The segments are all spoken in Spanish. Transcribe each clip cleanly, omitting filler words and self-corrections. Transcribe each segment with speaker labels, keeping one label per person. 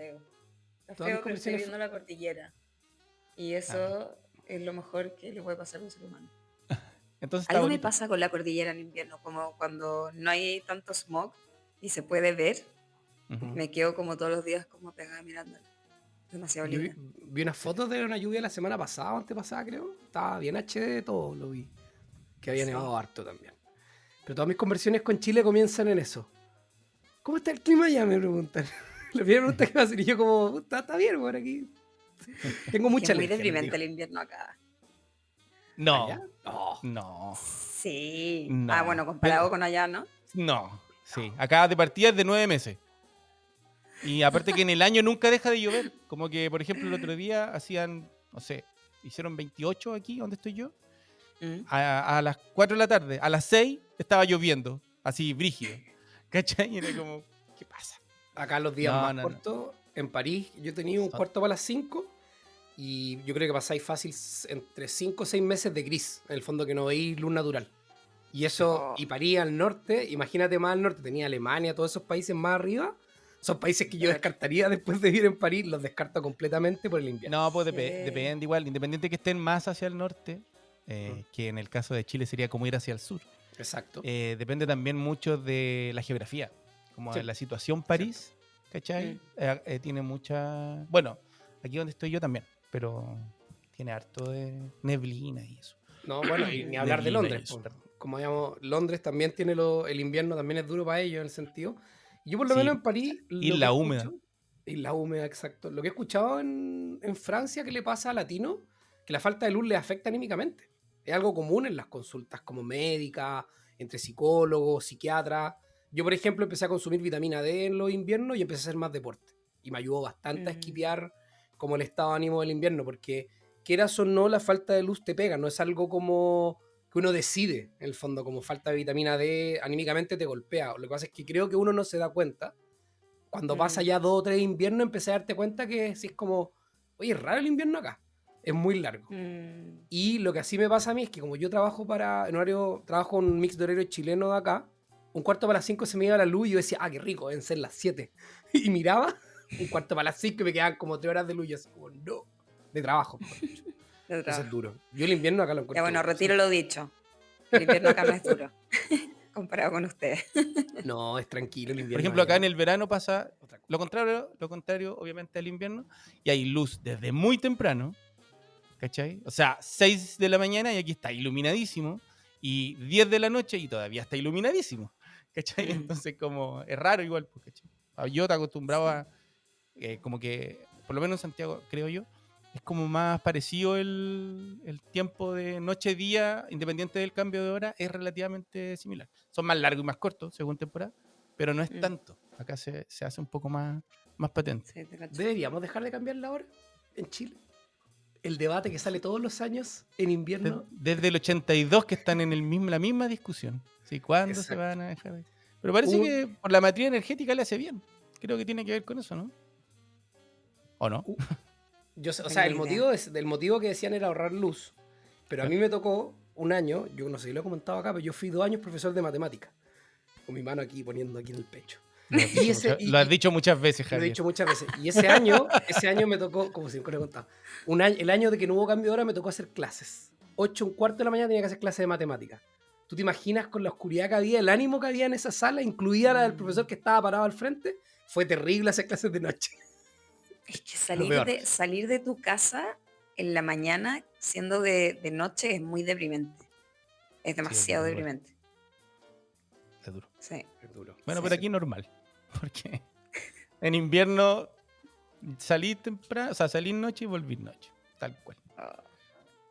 Speaker 1: feo. Está
Speaker 2: Todas mis
Speaker 1: feo, pero estoy
Speaker 2: conversaciones...
Speaker 1: viendo la cordillera. Y
Speaker 3: Ah,
Speaker 1: eso es lo mejor que le puede pasar a un ser humano.
Speaker 3: entonces está
Speaker 1: Algo me
Speaker 3: bonito.
Speaker 1: pasa con la cordillera en invierno, como cuando no hay tanto smog y se puede ver,
Speaker 3: Ujú.
Speaker 1: me quedo como todos los días como pegada mirándola. Demasiado
Speaker 2: Yo
Speaker 1: linda.
Speaker 2: vi unas fotos de una lluvia la semana pasada o antepasada, creo. Estaba bien HD todo, lo vi. Que había
Speaker 1: Sí.
Speaker 2: nevado harto también. Pero todas mis conversiones con Chile comienzan en eso. ¿Cómo está el clima allá? Me preguntan. La primera pregunta que me hacen y yo como, está bien por aquí. Tengo
Speaker 1: Es que
Speaker 2: mucha
Speaker 1: es muy
Speaker 2: alergia, les
Speaker 1: deprimente
Speaker 2: digo.
Speaker 1: el invierno acá.
Speaker 2: ¿Allá?
Speaker 3: No,
Speaker 2: No.
Speaker 3: no,
Speaker 1: Sí. Ah,
Speaker 3: no.
Speaker 1: bueno, comparado con allá, ¿no?
Speaker 3: No, sí. Acá de partida es de 9 meses. Y aparte que en el año nunca deja de llover. Como que, por ejemplo, el otro día hacían, no sé, hicieron 28 aquí, donde estoy yo.
Speaker 1: Mm.
Speaker 3: A las 4 de la tarde. A las 6 estaba lloviendo. Así, brígido. ¿Cachai? Y era como, ¿qué pasa?
Speaker 2: Acá los días
Speaker 3: No,
Speaker 2: más
Speaker 3: no, no.
Speaker 2: cortos, en París, yo tenía un
Speaker 3: Son-
Speaker 2: cuarto para las 5 y yo creo que pasáis fácil entre 5 o 6 meses de gris, en el fondo que no veis luz natural. Y eso,
Speaker 1: Oh,
Speaker 2: y París al norte, imagínate más al norte, tenía Alemania, todos esos países más arriba, son países que yo
Speaker 1: claro.
Speaker 2: descartaría después de vivir en París, los descarto completamente por el invierno.
Speaker 3: No, pues
Speaker 1: Sí.
Speaker 3: depende igual. Independiente que estén más hacia el norte,
Speaker 2: Mm,
Speaker 3: que en el caso de Chile sería como ir hacia el sur.
Speaker 2: exacto.
Speaker 3: Depende también mucho de la geografía. Como
Speaker 2: Sí,
Speaker 3: la situación París, ¿cachai?
Speaker 1: Mm.
Speaker 3: Tiene mucha... Bueno, aquí donde estoy yo también, pero tiene harto de neblina y eso.
Speaker 2: no, bueno, y ni hablar de
Speaker 3: Neblina y
Speaker 2: Londres,
Speaker 3: eso,
Speaker 2: po.
Speaker 3: perdón.
Speaker 2: Como digamos, Londres también tiene el invierno, también es duro para ellos en el sentido. Y yo por lo
Speaker 3: Sí,
Speaker 2: menos en París, lo que
Speaker 3: isla húmeda.
Speaker 2: escucho, y la húmeda, exacto, lo que he escuchado en Francia que le pasa a latinos, que la falta de luz les afecta anímicamente. Es algo común en las consultas como médicas, entre psicólogos, psiquiatras. Yo, por ejemplo, empecé a consumir vitamina D en los inviernos y empecé a hacer más deporte. Y me ayudó bastante a
Speaker 1: Mm.
Speaker 2: esquipear como el estado de ánimo del invierno, porque quieras o no, la falta de luz te pega, no es algo como que uno decide, en el fondo, como falta de vitamina D, anímicamente te golpea. Lo que pasa es que creo que uno no se da cuenta. Cuando pasa
Speaker 1: Mm.
Speaker 2: ya 2 o 3 inviernos, empecé a darte cuenta que sí es como, oye, es raro el invierno acá, es muy largo.
Speaker 1: Mm.
Speaker 2: Y lo que así me pasa a mí es que como yo trabajo trabajo en un mix de horario chileno de acá, un cuarto para las 5 se me iba la luz y yo decía, qué rico, deben ser las 7. Y miraba, un cuarto para las 5 y me quedaban como 3 horas de luz y yo así como, no, de trabajo, mejor dicho.
Speaker 1: De
Speaker 2: Entonces es
Speaker 1: trabajo.
Speaker 2: duro. Yo el invierno acá lo
Speaker 1: Ya
Speaker 2: encuentro
Speaker 1: bueno,
Speaker 2: duro.
Speaker 1: retiro lo dicho. El invierno acá no es duro. Comparado con ustedes.
Speaker 2: No, es tranquilo el
Speaker 3: Por
Speaker 2: invierno
Speaker 3: ejemplo, acá en
Speaker 2: allá.
Speaker 3: el verano pasa
Speaker 2: Otra cosa.
Speaker 3: lo contrario, obviamente, al invierno. Y hay luz desde muy temprano, ¿cachai? O sea, 6 de la mañana y aquí está iluminadísimo. Y 10 de la noche y todavía está iluminadísimo, ¿cachai?
Speaker 1: Mm.
Speaker 3: Entonces, como es raro igual, pues, ¿cachai? Yo te acostumbrado
Speaker 1: Sí.
Speaker 3: a, como que, por lo menos en Santiago, creo yo, es como más parecido el tiempo de noche-día, independiente del cambio de hora, es relativamente similar. Son más largos y más cortos, según temporada, pero no es
Speaker 1: Mm.
Speaker 3: tanto. Acá se hace un poco más patente.
Speaker 1: Sí, te cacho.
Speaker 2: ¿Deberíamos dejar de cambiar la hora en Chile? El debate que sale todos los años en invierno.
Speaker 3: Desde el 82 que están en la misma discusión. ¿Sí? ¿Cuándo se
Speaker 2: Exacto.
Speaker 3: van a dejar de...? Pero parece
Speaker 2: Un,
Speaker 3: que por la matriz energética le hace bien. Creo que tiene que ver con eso, ¿no? ¿O no?
Speaker 2: u- yo sé, o sea,
Speaker 1: Tengo idea.
Speaker 2: del motivo que decían era ahorrar luz. Pero a mí
Speaker 3: Claro.
Speaker 2: me tocó un año, yo no sé si lo he comentado acá, pero yo fui 2 años profesor de matemática. Con mi mano aquí poniendo aquí en el pecho.
Speaker 3: Lo has dicho muchas veces,
Speaker 2: Lo he
Speaker 3: Javier.
Speaker 2: dicho muchas veces. Y ese año me tocó, como siempre lo he contado, el año de que no hubo cambio de hora me tocó hacer clases. 8:15 de la mañana tenía que hacer clases de matemáticas. ¿Tú te imaginas con la oscuridad que había, el ánimo que había en esa sala, incluida la del profesor que estaba parado al frente? Fue terrible hacer clases de noche.
Speaker 1: Es que
Speaker 3: Lo peor.
Speaker 1: salir de tu casa en la mañana siendo de noche es muy deprimente. Es
Speaker 3: Sí,
Speaker 1: demasiado
Speaker 3: es duro igual.
Speaker 1: deprimente.
Speaker 3: Es duro.
Speaker 1: Sí.
Speaker 2: Es duro.
Speaker 3: Bueno,
Speaker 1: Sí.
Speaker 3: pero aquí normal. Porque en invierno salí temprano, o sea, salí noche y volví noche. Tal cual.
Speaker 1: Ah,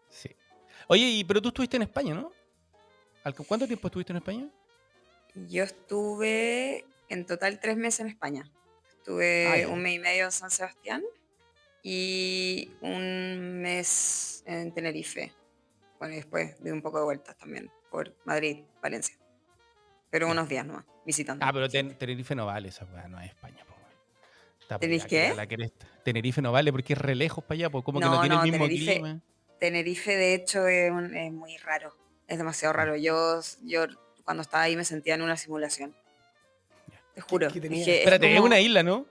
Speaker 3: Sí. Oye, pero tú estuviste en España, ¿no? ¿Cuánto tiempo estuviste en España?
Speaker 1: yo estuve en total 3 meses en España.
Speaker 3: Ah,
Speaker 1: Estuve
Speaker 3: ya.
Speaker 1: 1 mes y medio en San Sebastián y 1 mes en Tenerife. Bueno, y después di un poco de vueltas también por Madrid, Valencia. Pero
Speaker 3: Ya.
Speaker 1: unos días nomás, visitando
Speaker 3: Pero
Speaker 1: gente.
Speaker 3: Tenerife no vale, esa weá, no es España, po, weón. Está para
Speaker 1: ¿Tenéis
Speaker 3: allá, que era
Speaker 1: qué?
Speaker 3: la cresta. Tenerife no vale porque es re lejos para allá, pues como que no
Speaker 1: No,
Speaker 3: tiene el
Speaker 1: no,
Speaker 3: mismo
Speaker 1: Tenerife,
Speaker 3: clima.
Speaker 1: Tenerife de hecho es muy raro. Es demasiado raro. Yo cuando estaba ahí me sentía en una simulación.
Speaker 3: Ya.
Speaker 1: Te juro.
Speaker 2: ¿Qué
Speaker 1: Es
Speaker 2: tenía?
Speaker 1: que es
Speaker 3: Espérate, es una
Speaker 1: como...
Speaker 3: isla, ¿no?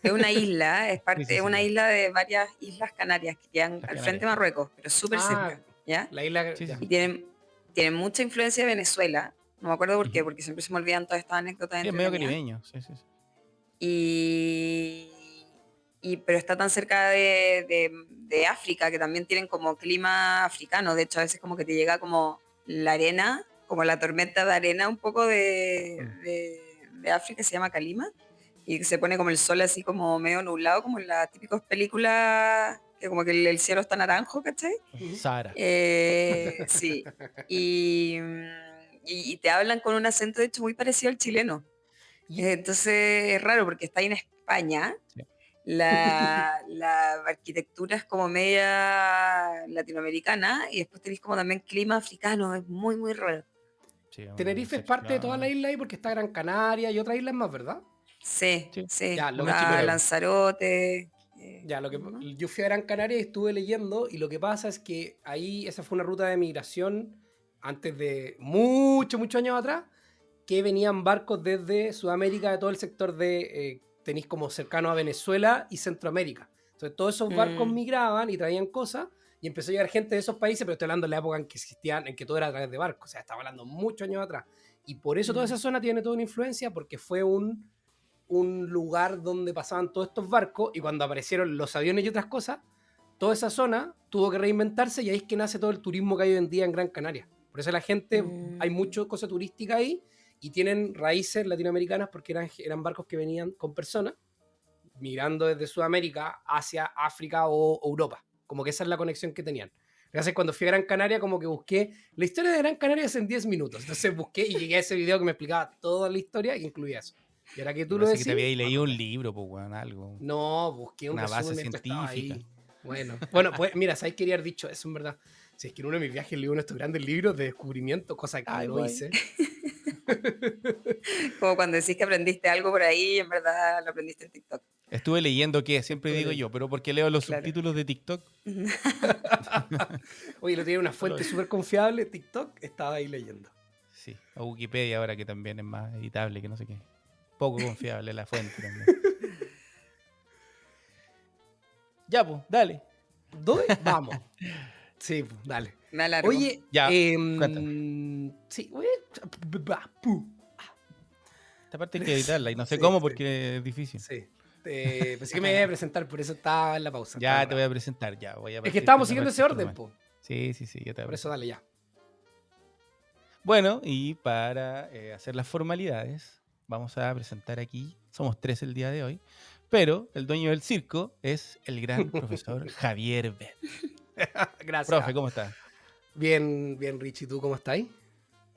Speaker 1: Es una isla, es
Speaker 3: Sí, sí,
Speaker 1: es
Speaker 3: sí,
Speaker 1: una
Speaker 3: ya.
Speaker 1: isla de varias islas canarias que quedan
Speaker 3: Las
Speaker 1: al frente
Speaker 3: Canarias,
Speaker 1: de
Speaker 3: sí.
Speaker 1: Marruecos, pero súper
Speaker 2: Ah,
Speaker 1: cerca, ¿ya?
Speaker 2: la isla.
Speaker 3: Sí, sí,
Speaker 2: Ya.
Speaker 3: sí.
Speaker 1: Y tienen mucha influencia de Venezuela. No me acuerdo por qué,
Speaker 3: Ujú.
Speaker 1: porque siempre se me olvidan todas estas anécdotas
Speaker 3: Sí, es medio
Speaker 1: entretenidas.
Speaker 3: caribeño. Sí, sí, sí.
Speaker 1: Y, pero está tan cerca de África, que también tienen como clima africano. De hecho, a veces como que te llega como la arena, como la tormenta de arena un poco
Speaker 3: Mm.
Speaker 1: de África, se llama Calima, y que se pone como el sol así como medio nublado, como en las típicas películas, que como que el cielo está naranjo, ¿cachai?
Speaker 2: Ujú.
Speaker 3: Sahara.
Speaker 1: Sí. Y, y te hablan con un acento, de hecho, muy parecido al chileno.
Speaker 2: Y-
Speaker 1: Entonces es raro porque está ahí en España,
Speaker 3: Sí,
Speaker 1: la arquitectura es como media latinoamericana y después tenéis como también clima africano, es muy, muy raro.
Speaker 3: sí, una
Speaker 2: Tenerife es parte de toda la
Speaker 3: excepción.
Speaker 2: isla ahí porque está Gran Canaria y otras islas más, ¿verdad?
Speaker 1: Sí,
Speaker 3: Sí,
Speaker 1: sí,
Speaker 2: Ya,
Speaker 3: un
Speaker 1: está
Speaker 3: archipiélago.
Speaker 1: Lanzarote.
Speaker 2: Ya,
Speaker 1: ¿No?
Speaker 2: yo fui a Gran Canaria y estuve leyendo, y lo que pasa es que ahí esa fue una ruta de migración antes de muchos años atrás, que venían barcos desde Sudamérica, de todo el sector tenéis como cercano a Venezuela y Centroamérica. Entonces todos esos barcos
Speaker 1: Mm,
Speaker 2: migraban y traían cosas, y empezó a llegar gente de esos países, pero estoy hablando de la época en que existían, en que todo era a través de barcos, o sea, estaba hablando muchos años atrás. Y por eso toda
Speaker 1: mm,
Speaker 2: esa zona tiene toda una influencia, porque fue un lugar donde pasaban todos estos barcos, y cuando aparecieron los aviones y otras cosas, toda esa zona tuvo que reinventarse, y ahí es que nace todo el turismo que hay hoy en día en Gran Canaria. Por eso la gente, hay
Speaker 1: mm,
Speaker 2: mucha cosa turística ahí, y tienen raíces latinoamericanas porque eran barcos que venían con personas migrando desde Sudamérica hacia África o Europa. Como que esa es la conexión que tenían. Entonces, cuando fui a Gran Canaria, como que busqué la historia de Gran Canaria en 10 minutos. Entonces busqué y llegué a ese video que me explicaba toda la historia, que incluía eso. Y ahora que
Speaker 3: Yo
Speaker 2: tú lo
Speaker 3: pensé que te
Speaker 2: decís,
Speaker 3: habíais
Speaker 2: me
Speaker 3: leído un
Speaker 2: acordé.
Speaker 3: libro, pues, weón, algo.
Speaker 2: No, busqué un
Speaker 3: Una base
Speaker 2: resumen mientras estaba
Speaker 3: científica.
Speaker 2: ahí. Bueno, pues mira, ¿sabes? Quería haber dicho eso, en verdad. Si es que en uno de mis viajes leí uno de estos grandes libros de descubrimiento, cosa que
Speaker 3: Ay,
Speaker 2: no
Speaker 3: güey.
Speaker 2: hice.
Speaker 1: como cuando decís que aprendiste algo por ahí y en verdad lo aprendiste en TikTok.
Speaker 3: Estuve leyendo qué, siempre
Speaker 2: Estuve
Speaker 3: digo
Speaker 2: leyendo.
Speaker 3: yo, pero porque leo los
Speaker 1: Claro.
Speaker 3: subtítulos de TikTok.
Speaker 2: Oye, lo tiene una
Speaker 3: Solo
Speaker 2: fuente
Speaker 3: eso.
Speaker 2: súper confiable, TikTok, estaba ahí leyendo.
Speaker 3: Sí, o Wikipedia ahora que también es más editable, que no sé qué. Poco confiable la fuente también. Ya, pues, dale.
Speaker 2: ¿Doy? Vamos. Sí, pues, dale.
Speaker 1: Me alargo.
Speaker 2: Oye,
Speaker 3: Ya, cuéntame.
Speaker 2: sí, oye, pu.
Speaker 3: Esta parte hay que editarla y no sé
Speaker 2: Sí,
Speaker 3: cómo
Speaker 2: sí,
Speaker 3: porque es difícil.
Speaker 2: sí. Pensé que me iba a presentar, por eso estaba en la pausa. estaba
Speaker 3: Ya te voy
Speaker 2: raro.
Speaker 3: a presentar, ya. Voy a
Speaker 2: Es que
Speaker 3: partir
Speaker 2: estábamos
Speaker 3: con la
Speaker 2: siguiendo ese
Speaker 3: parte
Speaker 2: orden,
Speaker 3: formal.
Speaker 2: po.
Speaker 3: Sí, sí, sí, yo te voy a
Speaker 2: Por eso
Speaker 3: presentar.
Speaker 2: dale ya.
Speaker 3: Bueno, y para hacer las formalidades, vamos a presentar aquí, somos 3 el día de hoy, pero el dueño del circo es el gran profesor Javier Bet.
Speaker 2: Gracias.
Speaker 3: Profe, ¿cómo está?
Speaker 2: Bien, Richie, ¿tú cómo estás?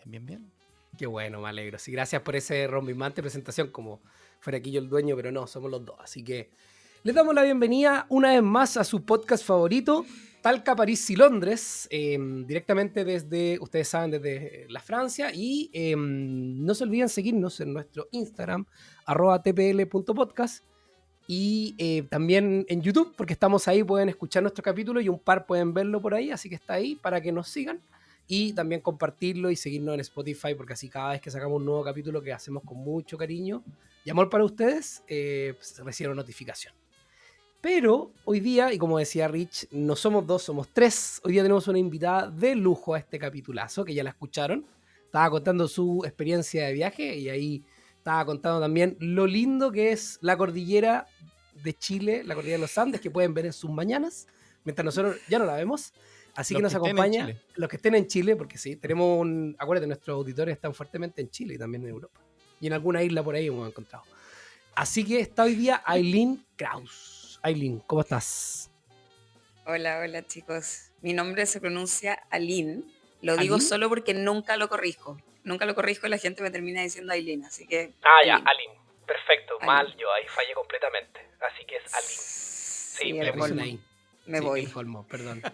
Speaker 3: Bien, bien.
Speaker 2: Qué bueno, me alegro. Sí, gracias por ese rompimante presentación, como fuera aquí yo el dueño, pero no, somos los dos. Así que les damos la bienvenida una vez más a su podcast favorito, Talca, París y Londres, directamente desde, ustedes saben, desde la Francia. Y no se olviden seguirnos en nuestro Instagram, @tpl.podcast. Y también en YouTube, porque estamos ahí, pueden escuchar nuestro capítulo y un par pueden verlo por ahí, así que está ahí para que nos sigan. Y también compartirlo y seguirnos en Spotify, porque así cada vez que sacamos un nuevo capítulo que hacemos con mucho cariño y amor para ustedes, pues reciben notificación. Pero hoy día, y como decía Rich, no somos dos, somos tres. Hoy día tenemos una invitada de lujo a este capitulazo, que ya la escucharon. Estaba contando su experiencia de viaje y ahí estaba contando también lo lindo que es la cordillera de Chile, la cordillera de los Andes, que pueden ver en sus mañanas, mientras nosotros ya no la vemos. Así
Speaker 3: Los
Speaker 2: que nos
Speaker 3: que estén en
Speaker 2: acompaña,
Speaker 3: Chile.
Speaker 2: los que estén en Chile, porque sí, tenemos acuérdate, nuestros auditores están fuertemente en Chile y también en Europa. Y en alguna isla por ahí hemos encontrado. Así que está hoy día Aileen Kraus. Aileen, ¿cómo estás?
Speaker 1: Hola, hola chicos. Mi nombre se pronuncia Aline. Lo digo
Speaker 2: ¿Aline?
Speaker 1: solo porque nunca lo corrijo. Nunca lo corrijo y la gente me termina diciendo Aileen, así que Aline.
Speaker 2: Aileen. Perfecto,
Speaker 1: Aline.
Speaker 2: mal, yo ahí fallé completamente. Así que es Aileen.
Speaker 1: Sí,
Speaker 2: le
Speaker 1: el
Speaker 2: pusieron
Speaker 1: colmo.
Speaker 2: ahí.
Speaker 1: Me
Speaker 2: Sí,
Speaker 1: voy.
Speaker 2: el colmo, perdón.
Speaker 1: No,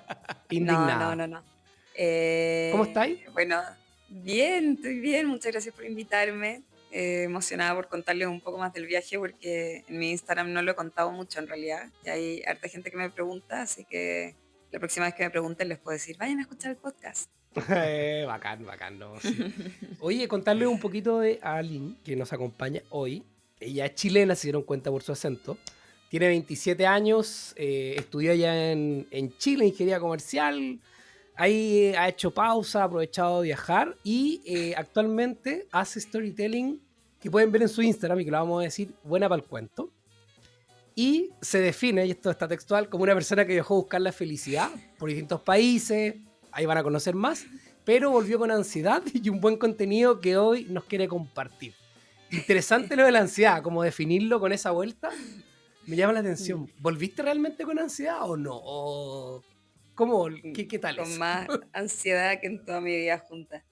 Speaker 2: Indignada.
Speaker 1: no.
Speaker 2: ¿Cómo estáis?
Speaker 1: Bueno, bien, estoy bien. Muchas gracias por invitarme. Emocionada por contarles un poco más del viaje porque en mi Instagram no lo he contado mucho en realidad. Y hay harta gente que me pregunta, así que la próxima vez que me pregunten les puedo decir, vayan a escuchar el podcast.
Speaker 2: Bacán, no, sí. Oye, contarle un poquito de Aileen, que nos acompaña hoy. Ella es chilena, se dieron cuenta por su acento. Tiene 27 años, estudió allá en Chile, ingeniería comercial. Ahí ha hecho pausa, ha aprovechado de viajar y actualmente hace storytelling que pueden ver en su Instagram y que lo vamos a decir buena para el cuento. Y se define, y esto está textual, como una persona que viajó a buscar la felicidad por distintos países, ahí van a conocer más, pero volvió con ansiedad y un buen contenido que hoy nos quiere compartir. Interesante lo de la ansiedad, como definirlo con esa vuelta, me llama la atención. ¿Volviste realmente con ansiedad o no? ¿O cómo? ¿Qué tal
Speaker 1: Con
Speaker 2: eso?
Speaker 1: más ansiedad que en toda mi vida junta.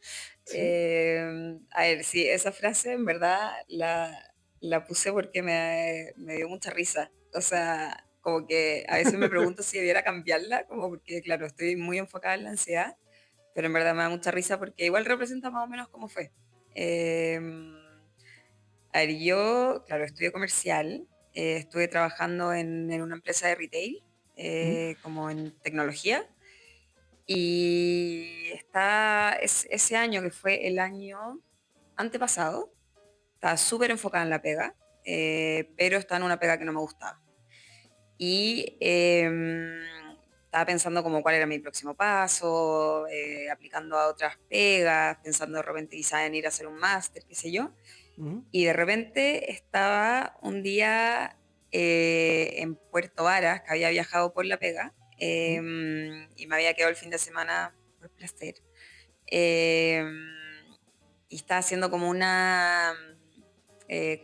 Speaker 2: ¿Sí?
Speaker 1: A ver, sí, esa frase en verdad la puse porque me dio mucha risa. O sea, como que a veces me pregunto si debiera cambiarla, como porque, claro, estoy muy enfocada en la ansiedad, pero en verdad me da mucha risa porque igual representa más o menos cómo fue. Eh, a ver, yo, claro, estudié comercial, estuve trabajando en una empresa de retail,
Speaker 2: ¿Mm?
Speaker 1: como en tecnología. Y ese año, que fue el año antepasado, estaba súper enfocada en la pega, pero estaba en una pega que no me gustaba. Y estaba pensando como cuál era mi próximo paso, aplicando a otras pegas, pensando de repente quizás en ir a hacer un máster, qué sé yo.
Speaker 2: ¿Mm?
Speaker 1: Y de repente estaba un día en Puerto Varas, que había viajado por la pega,
Speaker 2: ¿Mm?
Speaker 1: y me había quedado el fin de semana por placer. eh, y estaba haciendo como ¿cómo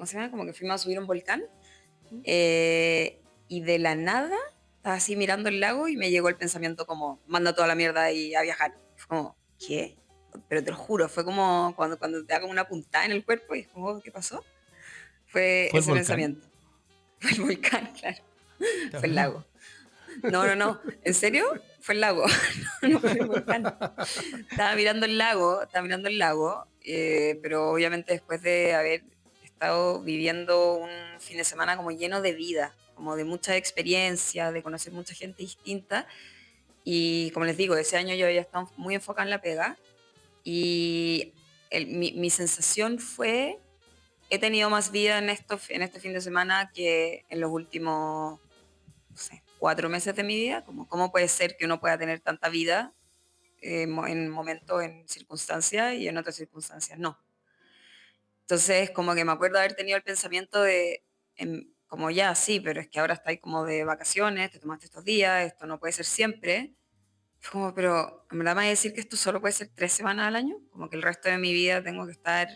Speaker 1: se llama? Como que fuimos a subir un volcán.
Speaker 2: ¿Mm?
Speaker 1: Y de la nada estaba así mirando el lago y me llegó el pensamiento como, manda toda la mierda y a viajar. Fue como, ¿qué? Pero te lo juro, fue como cuando te da como una puntada en el cuerpo y es como, "Oh, ¿qué pasó?". Fue
Speaker 3: ¿Fue el
Speaker 1: ese
Speaker 3: volcán?
Speaker 1: pensamiento. Fue el volcán, claro. Fue el
Speaker 3: Claro.
Speaker 1: lago. No, no, no. ¿En serio? Fue el lago. No fue el volcán. Estaba mirando el lago, pero obviamente después de haber estado viviendo un fin de semana como lleno de vida, como de mucha experiencia, de conocer mucha gente distinta. Y como les digo, ese año yo había estado muy enfocada en la pega y mi sensación fue, he tenido más vida en este fin de semana que en los últimos, no sé, 4 meses de mi vida. Como, ¿cómo puede ser que uno pueda tener tanta vida en momentos, en circunstancias y en otras circunstancias no? Entonces, como que me acuerdo haber tenido el pensamiento de, como ya, sí, pero es que ahora estáis como de vacaciones, te tomaste estos días, esto no puede ser siempre. Fue como, pero ¿en verdad me vas a decir que esto solo puede ser 3 semanas al año? Como que el resto de mi vida tengo que estar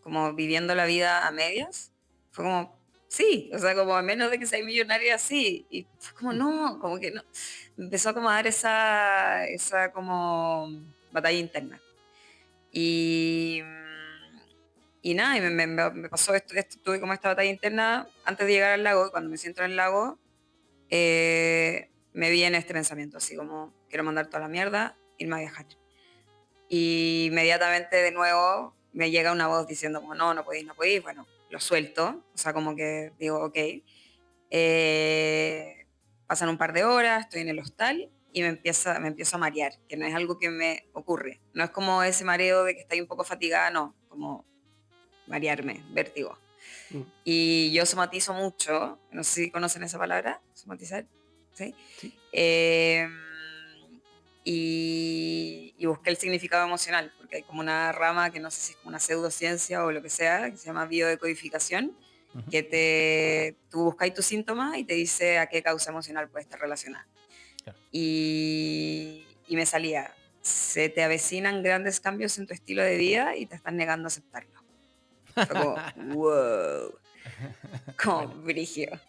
Speaker 1: como viviendo la vida a medias. Fue como, sí, o sea, como a menos de que sea millonaria, sí. Y fue como, no, como que no. Me empezó como a dar esa como batalla interna. Y, y nada, y me pasó tuve como esta batalla interna antes de llegar al lago, y cuando me siento en el lago, me vi en este pensamiento, así como, quiero mandar toda la mierda, irme a viajar. Y inmediatamente de nuevo me llega una voz diciendo como, no, no podéis, no podéis. Bueno, lo suelto, o sea, como que digo, ok. Pasan un par de horas, estoy en el hostal y me empiezo a marear, que no es algo que me ocurre. No es como ese mareo de que estoy un poco fatigada, no, como marearme, vértigo.
Speaker 2: ¿Mm?
Speaker 1: Y yo somatizo mucho, no sé si conocen esa palabra, somatizar, ¿sí?
Speaker 2: ¿Sí?
Speaker 1: Eh, y busqué el significado emocional, porque hay como una rama que no sé si es como una pseudociencia o lo que sea, que se llama biodecodificación,
Speaker 3: Ujú.
Speaker 1: que tú buscáis tus síntomas y te dice a qué causa emocional puede estar relacionada.
Speaker 3: Claro.
Speaker 1: Y me salía, se te avecinan grandes cambios en tu estilo de vida y te estás negando a aceptarlo. Fue como, wow, como
Speaker 3: Bueno,
Speaker 1: brigio.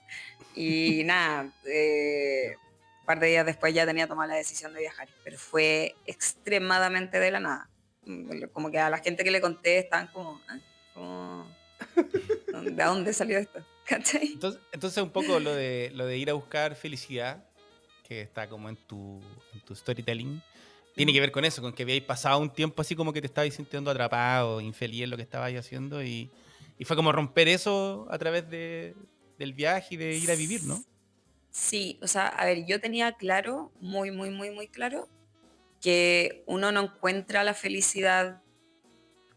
Speaker 1: Y nada, un par de días después ya tenía tomado la decisión de viajar, pero fue extremadamente de la nada. Como que a la gente que le conté estaban como, "¿Ah? ¿De dónde salió esto?". ¿Cachai?
Speaker 3: entonces un poco lo de ir a buscar felicidad, que está como en tu storytelling, tiene
Speaker 2: ¿Mm?
Speaker 3: que ver con eso, con que habíais pasado un tiempo así como que te estabais sintiendo atrapado, infeliz en lo que estabais haciendo y fue como romper eso a través del viaje y de ir a vivir, ¿no?
Speaker 1: Sí, o sea, a ver, yo tenía claro, muy, muy, muy, muy claro, que uno no encuentra la felicidad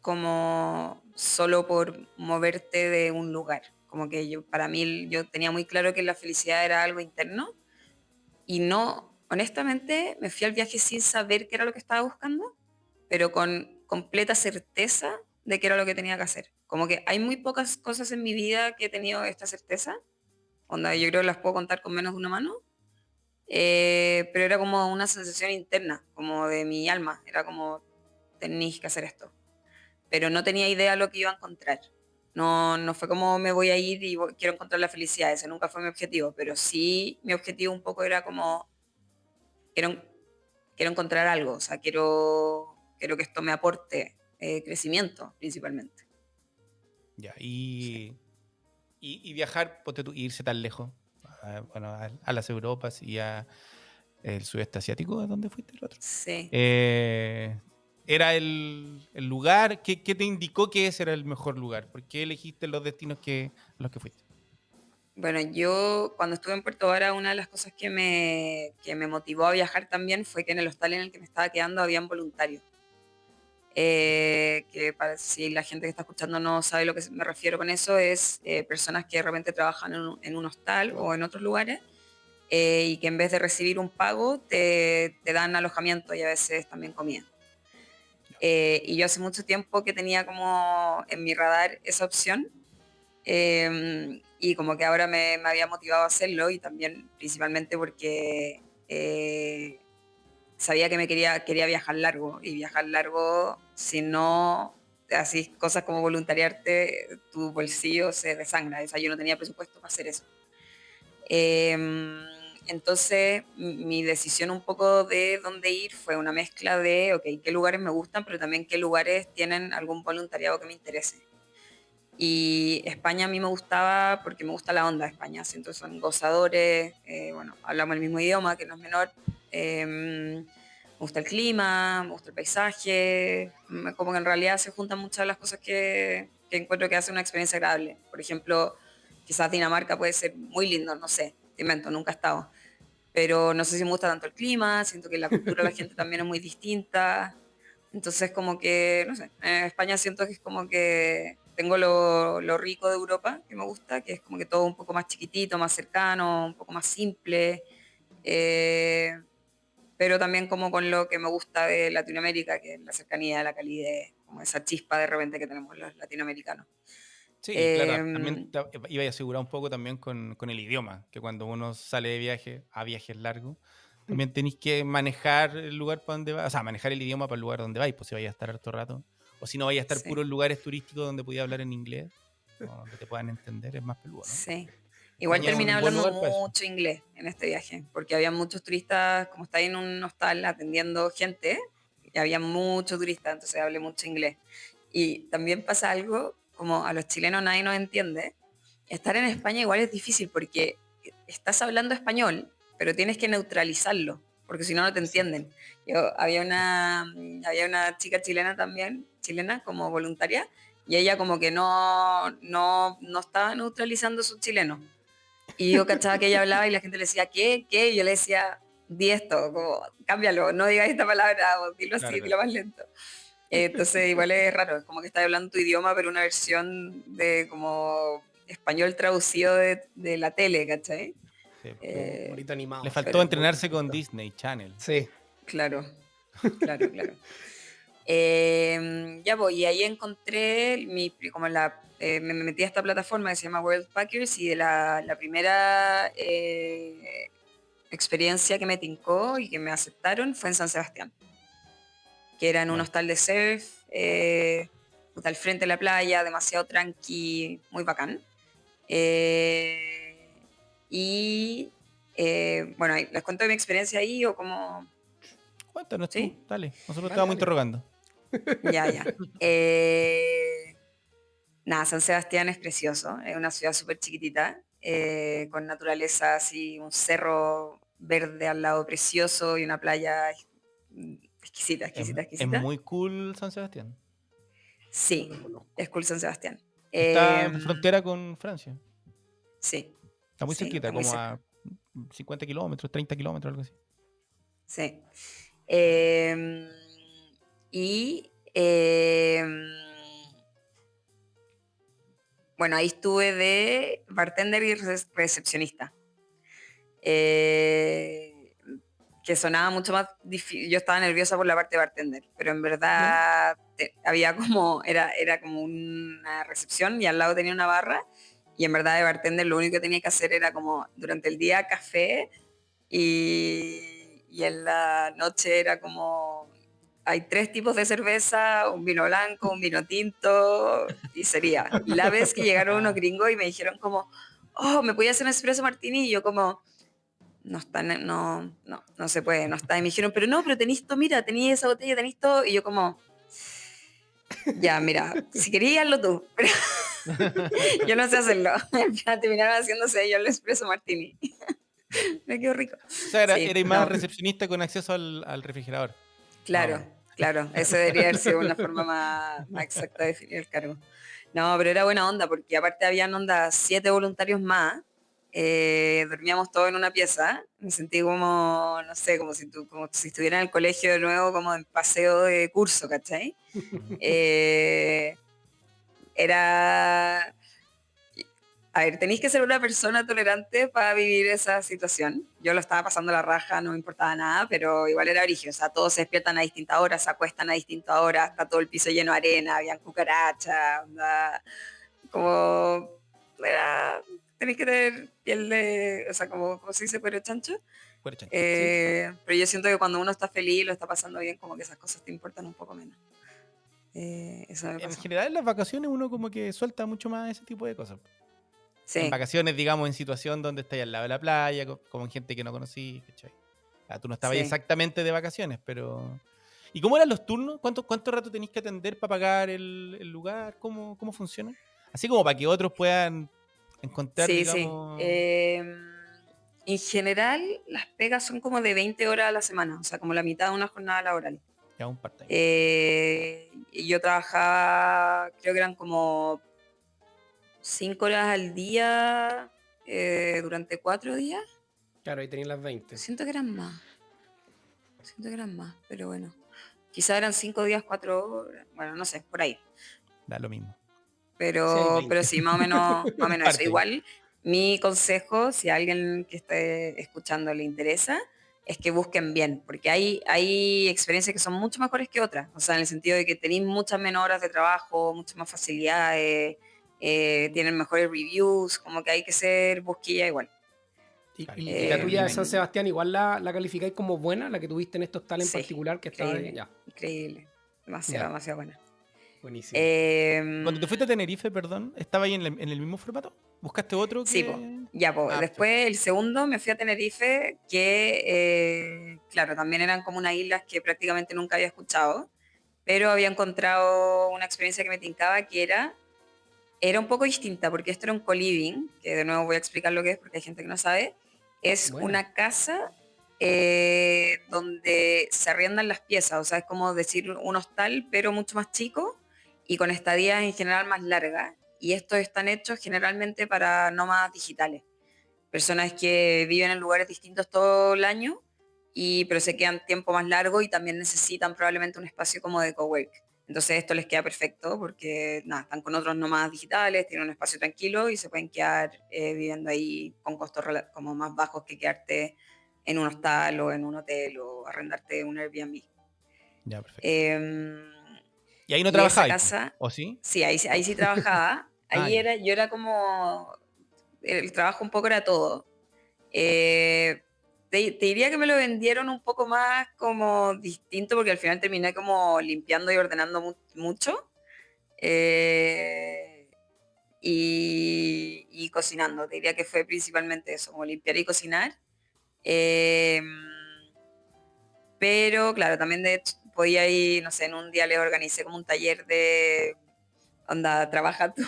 Speaker 1: como solo por moverte de un lugar. Como que para mí, yo tenía muy claro que la felicidad era algo interno y no, honestamente, me fui al viaje sin saber qué era lo que estaba buscando, pero con completa certeza de qué era lo que tenía que hacer. Como que hay muy pocas cosas en mi vida que he tenido esta certeza, onda, yo creo que las puedo contar con menos de una mano, pero era como una sensación interna, como de mi alma, era como, tenéis que hacer esto, pero no tenía idea de lo que iba a encontrar. No, no fue como me voy a ir y quiero encontrar la felicidad, ese nunca fue mi objetivo, pero sí mi objetivo un poco era como, quiero, quiero encontrar algo, o sea, quiero que esto me aporte crecimiento principalmente.
Speaker 3: Ya, y viajar, ponte tú, irse tan lejos, bueno, a las Europas y a el sudeste asiático, ¿a dónde fuiste el otro?
Speaker 1: Sí.
Speaker 3: ¿Era el lugar? ¿Qué te indicó que ese era el mejor lugar? ¿Por qué elegiste los destinos a los que fuiste?
Speaker 1: Bueno, yo cuando estuve en Puerto Vara, una de las cosas que me motivó a viajar también fue que en el hostal en el que me estaba quedando habían voluntarios. Que para, si la gente que está escuchando no sabe lo que me refiero con eso, es personas que de repente trabajan en un hostal o en otros lugares y que en vez de recibir un pago te dan alojamiento y a veces también comida. Y yo hace mucho tiempo que tenía como en mi radar esa opción y como que ahora me había motivado a hacerlo y también principalmente porque sabía que quería viajar largo y viajar largo, si no así cosas como voluntariarte, tu bolsillo se desangra, o sea, yo no tenía presupuesto para hacer eso. Entonces, mi decisión un poco de dónde ir fue una mezcla de, ok, qué lugares me gustan, pero también qué lugares tienen algún voluntariado que me interese. Y España a mí me gustaba porque me gusta la onda de España, siento que son gozadores, bueno, hablamos el mismo idioma, que no es menor. Me gusta el clima, me gusta el paisaje, como que en realidad se juntan muchas de las cosas que encuentro que hacen una experiencia agradable. Por ejemplo, quizás Dinamarca puede ser muy lindo, no sé, te invento, nunca he estado. Pero no sé si me gusta tanto el clima, siento que la cultura de la gente también es muy distinta. Entonces, como que, no sé, en España siento que es como que tengo lo rico de Europa, que me gusta, que es como que todo un poco más chiquitito, más cercano, un poco más simple, eh, pero también como con lo que me gusta de Latinoamérica, que es la cercanía, la calidez, como esa chispa de repente que tenemos los latinoamericanos.
Speaker 3: Sí, claro,
Speaker 1: Eh,
Speaker 3: también iba a asegurar un poco también con el idioma, que cuando uno sale de viaje, a viajes largos, también tenéis que manejar el lugar para donde va, o sea, manejar el idioma para el lugar donde vais, pues si vais a estar harto rato, o si no vais a estar
Speaker 1: sí.
Speaker 3: puros lugares turísticos donde podía hablar en inglés, o donde te puedan entender, es más peludo, ¿no?
Speaker 1: Sí. Igual
Speaker 3: España es
Speaker 1: terminé
Speaker 3: un buen
Speaker 1: hablando
Speaker 3: lugar para eso.
Speaker 1: mucho inglés en este viaje, porque había muchos turistas, como está en un hostal atendiendo gente, y había muchos turistas, entonces hablé mucho inglés. Y también pasa algo, como a los chilenos nadie nos entiende, estar en España igual es difícil porque estás hablando español, pero tienes que neutralizarlo, porque si no, no te
Speaker 3: Exacto.
Speaker 1: entienden. Había una chica chilena también, chilena como voluntaria, y ella como que no estaba neutralizando su chileno. Y yo cachaba que ella hablaba y la gente le decía, ¿qué? ¿Qué? Y yo le decía, di esto, como, cámbialo, no digas esta palabra, o dilo
Speaker 3: Claro,
Speaker 1: así,
Speaker 3: claro.
Speaker 1: dilo más lento. Entonces igual es raro, es como que estás hablando tu idioma, pero una versión de como español traducido de la tele, ¿cachai?
Speaker 3: Sí.
Speaker 2: Como bonito
Speaker 3: Le
Speaker 2: animado, así
Speaker 3: faltó
Speaker 1: Pero
Speaker 2: como muy
Speaker 3: entrenarse con
Speaker 2: perfecto.
Speaker 3: Disney Channel.
Speaker 2: Sí.
Speaker 1: claro, claro, claro. Ya voy, y ahí encontré me metí a esta plataforma que se llama World Packers y de la primera experiencia que me tincó y que me aceptaron fue en San Sebastián, que era en un
Speaker 3: Ya.
Speaker 1: hostal de surf, al frente de la playa, demasiado tranqui, muy bacán. Eh, y bueno, les cuento de mi experiencia ahí o como,
Speaker 3: Cuéntanos tú,
Speaker 1: ¿sí?
Speaker 3: dale. Nosotros te
Speaker 2: Dale,
Speaker 3: vamos
Speaker 2: dale.
Speaker 3: interrogando.
Speaker 1: Ya, ya. Nada, San Sebastián es precioso, es una ciudad súper chiquitita, con naturaleza así, un cerro verde al lado precioso y una playa exquisita, exquisita,
Speaker 3: Es
Speaker 1: exquisita.
Speaker 3: muy cool San Sebastián.
Speaker 2: No
Speaker 1: Sí,
Speaker 2: lo conozco.
Speaker 1: es cool San Sebastián.
Speaker 3: Está
Speaker 1: Eh,
Speaker 3: en frontera con Francia.
Speaker 1: sí,
Speaker 3: Está muy
Speaker 1: sí,
Speaker 3: cerquita,
Speaker 1: está muy
Speaker 3: como a
Speaker 1: cerca.
Speaker 3: 50 kilómetros, 30 kilómetros, algo así.
Speaker 1: Sí. Eh, y Bueno, ahí estuve de bartender y recepcionista. Eh, que sonaba mucho más difícil. Yo estaba nerviosa por la parte de bartender, pero en
Speaker 2: ¿Ya?
Speaker 1: verdad había como, era como una recepción y al lado tenía una barra. Y en verdad de bartender lo único que tenía que hacer era como durante el día café y en la noche era como, hay 3 tipos de cerveza, un vino blanco, un vino tinto y sería. La vez que llegaron unos
Speaker 3: Ah,
Speaker 1: gringos y me dijeron como, oh, ¿me podía hacer un espresso martini? Y yo como, no está, no se puede, no está. Y me dijeron, pero no, pero tenés todo, mira, tenés esa botella, tenés todo. Y yo como, ya, mira, si querías hazlo tú, pero yo no sé hacerlo. Al final terminaron haciéndose ellos el espresso martini.
Speaker 3: ya.
Speaker 1: Me quedó rico.
Speaker 3: O sea,
Speaker 1: Sí,
Speaker 3: eres más
Speaker 1: no,
Speaker 3: recepcionista con acceso al refrigerador, más o
Speaker 1: claro,
Speaker 3: menos.
Speaker 1: claro. Eso debería haber sido una forma más exacta de definir el cargo. No, pero era buena onda porque aparte habían onda 7 voluntarios más. Dormíamos todos en una pieza. Me sentí como, no sé, como si estuviera en el colegio de nuevo, como en paseo de curso, ¿cachai?
Speaker 3: Ujú.
Speaker 1: Eh, era, a ver, tenéis que ser una persona tolerante para vivir esa situación. Yo lo estaba pasando la raja, no me importaba nada, pero igual era origen. O sea, todos se despiertan a distintas horas, se acuestan a distintas horas, está todo el piso lleno de arena, habían cucarachas, onda, como era, tenés que tener piel de, o sea, como se dice, cuero chancho.
Speaker 3: Fuera chancho. Sí.
Speaker 1: Pero yo siento que cuando uno está feliz, lo está pasando bien, como que esas cosas te importan un poco menos. Eso me
Speaker 3: En
Speaker 1: pasó.
Speaker 3: general, en las vacaciones uno como que suelta mucho más ese tipo de cosas. En
Speaker 1: Sí,
Speaker 3: vacaciones, digamos, en situación donde estáis al lado de la playa, como en gente que no conocí, ¿cachai? Ah, tú no estabas
Speaker 1: sí.
Speaker 3: exactamente de vacaciones, pero... ¿Y cómo eran los turnos? ¿Cuánto rato tenéis que atender para pagar el lugar? ¿Cómo funciona? Así como para que otros puedan encontrar,
Speaker 1: Sí, sí.
Speaker 3: digamos,
Speaker 1: En general, las pegas son como de 20 horas a la semana, o sea, como la mitad de una jornada laboral.
Speaker 3: ya un part-time.
Speaker 1: Y yo trabajaba, creo que eran como 5 horas al día durante 4 días.
Speaker 2: Claro, ahí tenías las 20.
Speaker 1: Siento que eran más, siento que eran más, pero bueno. Quizás eran 5 días, 4 horas, bueno, no sé, por ahí.
Speaker 3: Da lo mismo.
Speaker 2: Sí, hay
Speaker 1: Pero
Speaker 2: 20.
Speaker 1: sí, más o
Speaker 3: Un
Speaker 1: menos eso.
Speaker 3: part-time.
Speaker 1: Igual, mi consejo, si a alguien que esté escuchando le interesa, es que busquen bien, porque hay experiencias que son mucho mejores que otras, o sea, en el sentido de que tenéis muchas menos horas de trabajo, muchas más facilidades, tienen mejores reviews, como que hay que ser busquilla igual.
Speaker 2: ¿Y,
Speaker 3: Claro,
Speaker 2: y la
Speaker 3: y
Speaker 2: tuya de San
Speaker 1: Eh,
Speaker 2: Sebastián igual la calificáis como buena, la que tuviste en estos tal en
Speaker 1: sí,
Speaker 2: particular que estaba en...
Speaker 1: increíble,
Speaker 2: Ya,
Speaker 1: increíble, demasiado,
Speaker 2: ya,
Speaker 1: demasiado buena.
Speaker 2: buenísimo.
Speaker 3: cuando te
Speaker 1: Eh,
Speaker 3: fuiste a Tenerife, perdón, ¿estaba ahí en el mismo formato? ¿Buscaste otro
Speaker 1: Sí, pues.
Speaker 3: que...?
Speaker 1: Ya, pues.
Speaker 3: Ah, perfecto.
Speaker 1: Después, el segundo, me fui a Tenerife, que, claro, también eran como unas islas que prácticamente nunca había escuchado, pero había encontrado una experiencia que me tincaba, que era un poco distinta, porque esto era un co-living, que de nuevo voy a explicar lo que es, porque hay gente que no sabe. Es
Speaker 2: Buena.
Speaker 1: una casa donde se arriendan las piezas, o sea, es como decir un hostal, pero mucho más chico y con estadías en general más largas. Y estos están hechos generalmente para nómadas digitales, personas que viven en lugares distintos todo el año, pero se quedan tiempo más largo y también necesitan probablemente un espacio como de cowork. Entonces esto les queda perfecto porque nada, están con otros nómadas digitales, tienen un espacio tranquilo y se pueden quedar viviendo ahí con costos como más bajos que quedarte en un hostal o en un hotel o arrendarte un Airbnb.
Speaker 3: Ya, perfecto.
Speaker 1: Eh,
Speaker 3: Y ahí no
Speaker 1: y esa
Speaker 3: trabajáis, po,
Speaker 1: casa,
Speaker 3: ¿o sí?
Speaker 1: sí, ahí sí trabajaba.
Speaker 3: Ah,
Speaker 1: Ahí
Speaker 3: ya.
Speaker 1: era, yo era como, el trabajo un poco era todo. Eh, te diría que me lo vendieron un poco más como distinto porque al final terminé como limpiando y ordenando mucho eh, y cocinando. Te diría que fue principalmente eso, como limpiar y cocinar. Eh, pero claro, también de hecho podía ir, no sé, en un día les organicé como un taller de, onda, trabaja tú,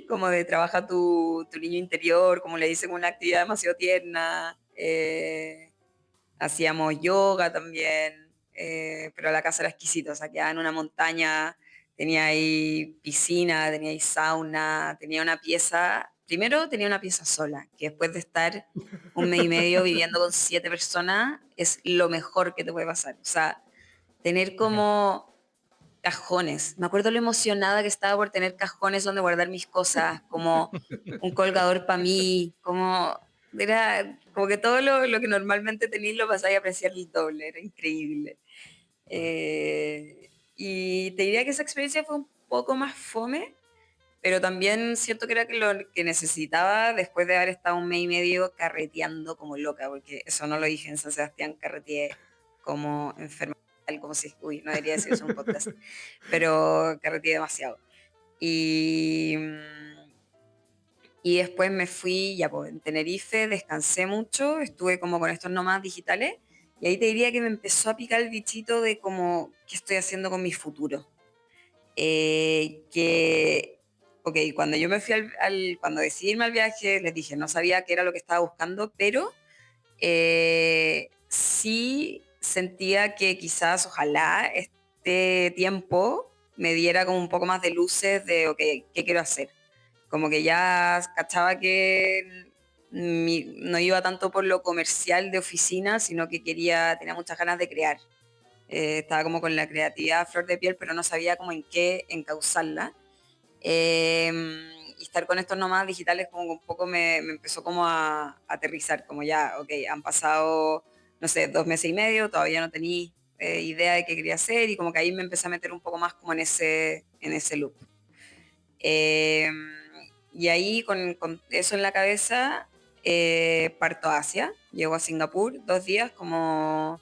Speaker 1: como de trabaja tu niño interior, como le dicen, una actividad demasiado tierna. Hacíamos yoga también, pero la casa era exquisita, o sea, quedaba en una montaña, tenía ahí piscina, tenía ahí sauna, tenía una pieza, primero tenía una pieza sola, que después de estar un mes y medio viviendo con 7 personas, es lo mejor que te puede pasar. O sea, tener
Speaker 3: Bacán.
Speaker 1: como cajones. Me acuerdo lo emocionada que estaba por tener cajones donde guardar mis cosas, como un colgador para mí, como era como que todo lo que normalmente tenía lo pasáis a apreciar el doble, era increíble. Y te diría que esa experiencia fue un poco más fome, pero también siento que era lo que necesitaba después de haber estado un mes y medio carreteando como loca, porque eso no lo dije en San Sebastián, carreteé como enferma, como si, uy, no debería decir eso en un podcast, pero carreteé demasiado. Y, y después me fui, ya pues, en Tenerife, descansé mucho, estuve como con estos nómadas digitales, y ahí te diría que me empezó a picar el bichito de como, ¿qué estoy haciendo con mi futuro? Que, ok, cuando yo me fui cuando decidí irme al viaje, les dije, no sabía qué era lo que estaba buscando, pero sí sentía que quizás, ojalá, este tiempo me diera como un poco más de luces de, ok, ¿qué quiero hacer? Como que ya cachaba que no iba tanto por lo comercial de oficina, sino que tenía muchas ganas de crear. Estaba como con la creatividad a flor de piel, pero no sabía como en qué encauzarla. Eh, y estar con estos nómadas digitales como un poco me empezó como a aterrizar, como ya, ok, han pasado, no sé, 2 meses y medio, todavía no tenía idea de qué quería hacer y como que ahí me empecé a meter un poco más como en ese loop. Eh, y ahí con eso en la cabeza parto a Asia, llego a Singapur 2 días como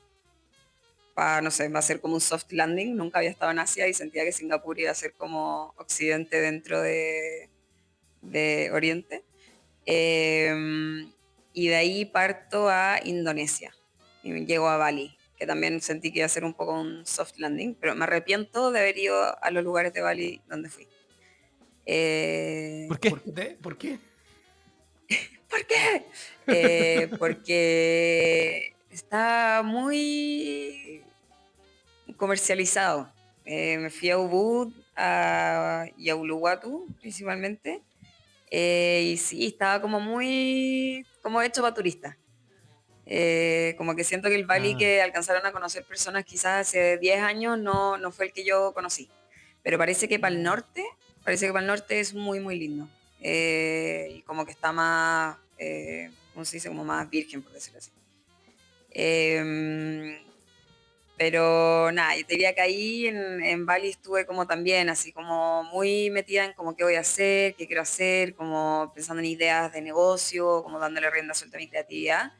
Speaker 1: no sé, va a ser como un soft landing. Nunca había estado en Asia y sentía que Singapur iba a ser como Occidente dentro de Oriente. Y de ahí parto a Indonesia y llego a Bali, que también sentí que iba a ser un poco un soft landing, pero me arrepiento de haber ido a los lugares de Bali donde fui.
Speaker 3: ¿Por qué?
Speaker 2: ¿Por qué?
Speaker 1: ¿Por qué? Porque está muy comercializado. Me fui a Ubud y a Uluwatu principalmente. Y sí, estaba como muy como hecho para turistas. Como que siento que el Bali
Speaker 3: Ah,
Speaker 1: que alcanzaron a conocer personas quizás hace 10 años no fue el que yo conocí. Pero parece que para el norte es muy, muy lindo. Y como que está más, ¿cómo se dice? Como más virgen, por decirlo así. Eh, pero nada, yo te diría que ahí en Bali estuve como también, así como muy metida en como qué voy a hacer, qué quiero hacer, como pensando en ideas de negocio, como dándole rienda suelta a mi creatividad.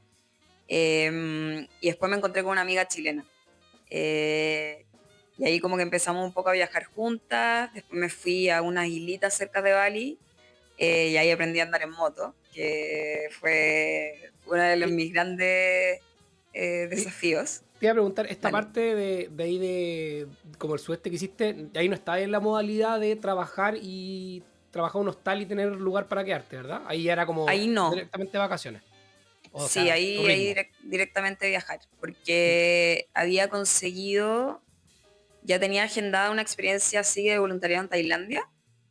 Speaker 1: Y después me encontré con una amiga chilena. Eh, y ahí como que empezamos un poco a viajar juntas, después me fui a unas islitas cerca de Bali y ahí aprendí a andar en moto, que fue uno de mis grandes desafíos.
Speaker 2: Te iba a preguntar, esta
Speaker 1: Dale.
Speaker 2: parte de ahí de como el sudeste que hiciste, ahí no está en la modalidad de trabajar un hostal y tener lugar para quedarte, ¿verdad? Ahí ya era como
Speaker 1: Ahí no,
Speaker 2: directamente vacaciones. O
Speaker 1: sí,
Speaker 2: sea,
Speaker 1: ahí,
Speaker 2: turismo.
Speaker 1: directamente viajar, porque había conseguido, ya tenía agendada una experiencia así de voluntariado en Tailandia,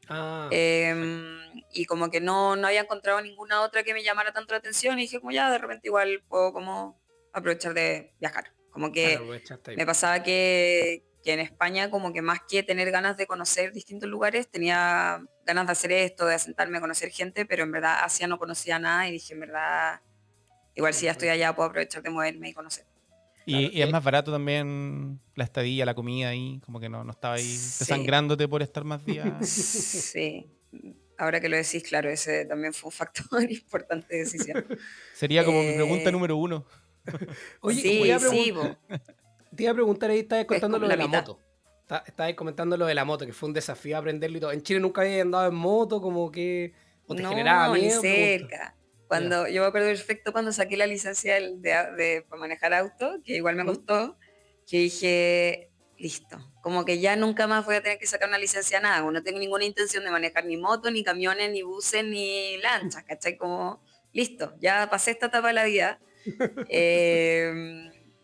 Speaker 2: Ah, perfecto.
Speaker 1: eh, y como que no había encontrado ninguna otra que me llamara tanto la atención y dije como ya de repente igual puedo como aprovechar de viajar. Como
Speaker 2: Claro,
Speaker 1: que
Speaker 2: aprovechaste ahí.
Speaker 1: me pasaba que en España como que más que tener ganas de conocer distintos lugares, tenía ganas de hacer esto, de asentarme a conocer gente, pero en verdad Asia no conocía nada y dije en verdad igual si ya estoy allá puedo aprovechar de moverme y conocer.
Speaker 2: Claro,
Speaker 3: y es más barato también la estadía, la comida ahí, como que no estaba ahí
Speaker 1: Sí,
Speaker 3: desangrándote por estar más días.
Speaker 1: sí. Ahora que lo decís, claro, ese también fue un factor importante de decisión.
Speaker 3: Sería como mi pregunta
Speaker 1: Eh,
Speaker 3: número uno.
Speaker 2: Oye, y
Speaker 1: sí, sí,
Speaker 2: te iba a preguntar ahí, estabas
Speaker 1: es
Speaker 2: contando
Speaker 1: como
Speaker 2: lo
Speaker 1: la
Speaker 2: de la
Speaker 1: mitad.
Speaker 2: moto. Estabas comentando lo de la moto, que fue un desafío aprenderlo y todo. ¿En Chile nunca habías andado en moto? Como que... ¿O te generaba
Speaker 1: No, ni
Speaker 2: miedo? Pregunto.
Speaker 1: cerca.
Speaker 2: Ya.
Speaker 1: Yo me acuerdo perfecto cuando saqué la licencia para manejar auto, que igual me
Speaker 2: ¿Mm?
Speaker 1: costó, que dije, listo, como que ya nunca más voy a tener que sacar una licencia nada, no tengo ninguna intención de manejar ni moto, ni camiones, ni buses, ni lanchas, ¿cachai? Como, listo, ya pasé esta etapa de la vida.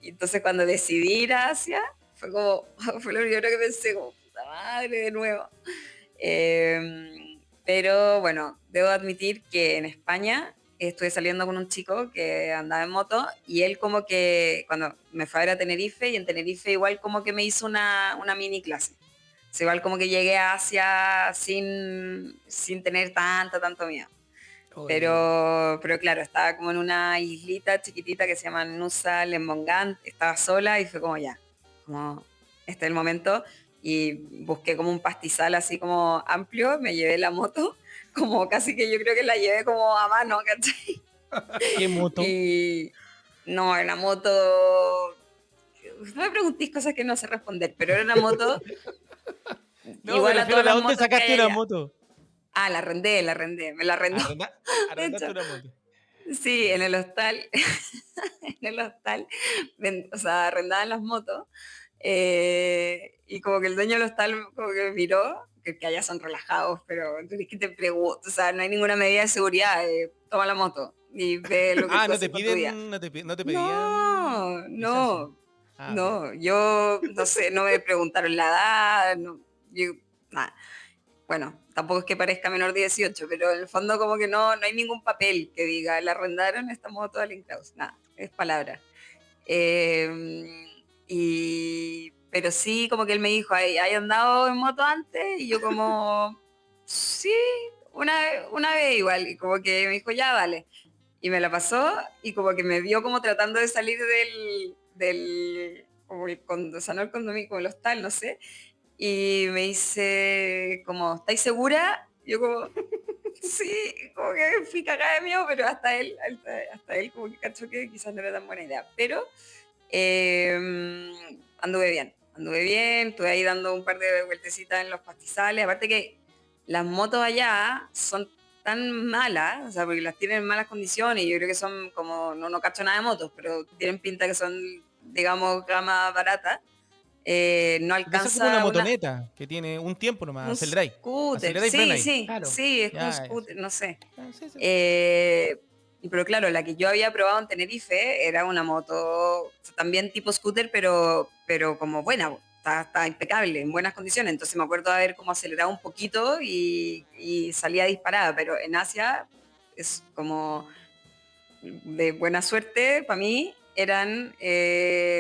Speaker 1: Y entonces cuando decidí ir a Asia, fue como, fue lo primero que pensé, como, puta madre, de nuevo. Pero bueno, debo admitir que en España estuve saliendo con un chico que andaba en moto y él como que cuando me fue a ver a Tenerife y en Tenerife igual como que me hizo una mini clase. O igual como que llegué a Asia sin tener tanto miedo.
Speaker 2: Oye,
Speaker 1: Pero claro, estaba como en una islita chiquitita que se llama Nusa Lembongan, estaba sola y fue como ya, como este es el momento. Y busqué como un pastizal así como amplio, me llevé la moto, como casi que yo creo que la llevé como a mano, ¿cachai?
Speaker 3: ¿Qué moto?
Speaker 1: Y no, era una moto, no me preguntéis cosas que no sé responder, pero era una moto
Speaker 3: No, me
Speaker 1: igual a
Speaker 3: refiero a
Speaker 1: todas
Speaker 3: la
Speaker 1: las
Speaker 3: dónde
Speaker 1: motos que
Speaker 3: sacaste
Speaker 1: hay
Speaker 3: una
Speaker 1: allá.
Speaker 3: moto.
Speaker 1: Ah, me la arrendó, de
Speaker 3: Arrendaste
Speaker 1: hecho.
Speaker 3: una moto.
Speaker 1: Sí, en el hostal, en el hostal, o sea, arrendaban las motos, y como que el dueño del hostal como que miró, que allá son relajados, pero entonces que te pregunto, o sea, no hay ninguna medida de seguridad, toma la moto y ve lo que
Speaker 3: Ah,
Speaker 1: tú
Speaker 3: no te
Speaker 1: haces con tu vida.
Speaker 3: piden, no te pedían
Speaker 1: No,
Speaker 3: licencia.
Speaker 1: no,
Speaker 3: Ah, ok.
Speaker 1: no, yo no sé, no me preguntaron la edad, no, yo, nada. Bueno, tampoco es que parezca menor de 18, pero en el fondo como que no hay ningún papel que diga, le arrendaron esta moto a Link Kraus. Nada, es palabra. Pero sí, como que él me dijo, ¿hay andado en moto antes? Y yo como, sí, una vez igual. Y como que me dijo, ya, vale. Y me la pasó y como que me vio como tratando de salir como o sea, no el condominio, como el hostal, no sé, y me dice, como, ¿estáis segura? Yo como, sí, como que fui cagada de miedo, pero hasta él como que cachó que quizás no era tan buena idea. Pero eh, anduve bien, estuve ahí dando un par de vueltecitas en los pastizales. Aparte que las motos allá son tan malas, o sea, porque las tienen en malas condiciones, y yo creo que son como, no cacho nada de motos, pero tienen pinta que son, digamos, gama barata. No
Speaker 3: Debe ser como una
Speaker 1: alcanza
Speaker 3: motoneta que tiene un tiempo nomás.
Speaker 1: un scooter,
Speaker 3: Aceleráis y
Speaker 1: sí,
Speaker 3: frenáis.
Speaker 1: sí,
Speaker 2: claro.
Speaker 1: sí, es como un
Speaker 3: Ya, ya, sí.
Speaker 1: scooter, no sé.
Speaker 3: Ah, sí, sí.
Speaker 1: Pero claro, la que yo había probado en Tenerife era una moto también tipo scooter, pero como buena, está impecable, en buenas condiciones. Entonces me acuerdo de haber como acelerado un poquito y salía disparada, pero en Asia es como de buena suerte, para mí eran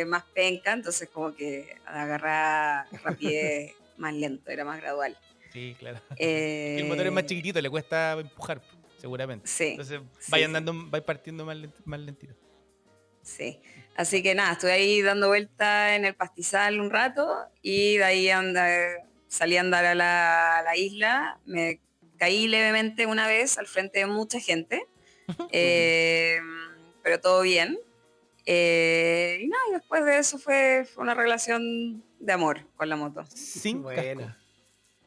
Speaker 1: más penca, entonces como que agarrar rapidez más lento, era más gradual.
Speaker 3: Sí, claro. Es que el motor es más
Speaker 1: Eh,
Speaker 3: chiquitito, le cuesta empujar, seguramente.
Speaker 1: sí,
Speaker 3: Entonces
Speaker 1: sí, sí,
Speaker 3: vais partiendo más lentito.
Speaker 1: sí. Así que nada, estuve ahí dando vuelta en el pastizal un rato y de ahí salí a andar a la isla, me caí levemente una vez al frente de mucha gente, eh, pero todo bien. Y nada, y después de eso fue una relación de amor con la moto.
Speaker 3: Sin casco.
Speaker 2: buena.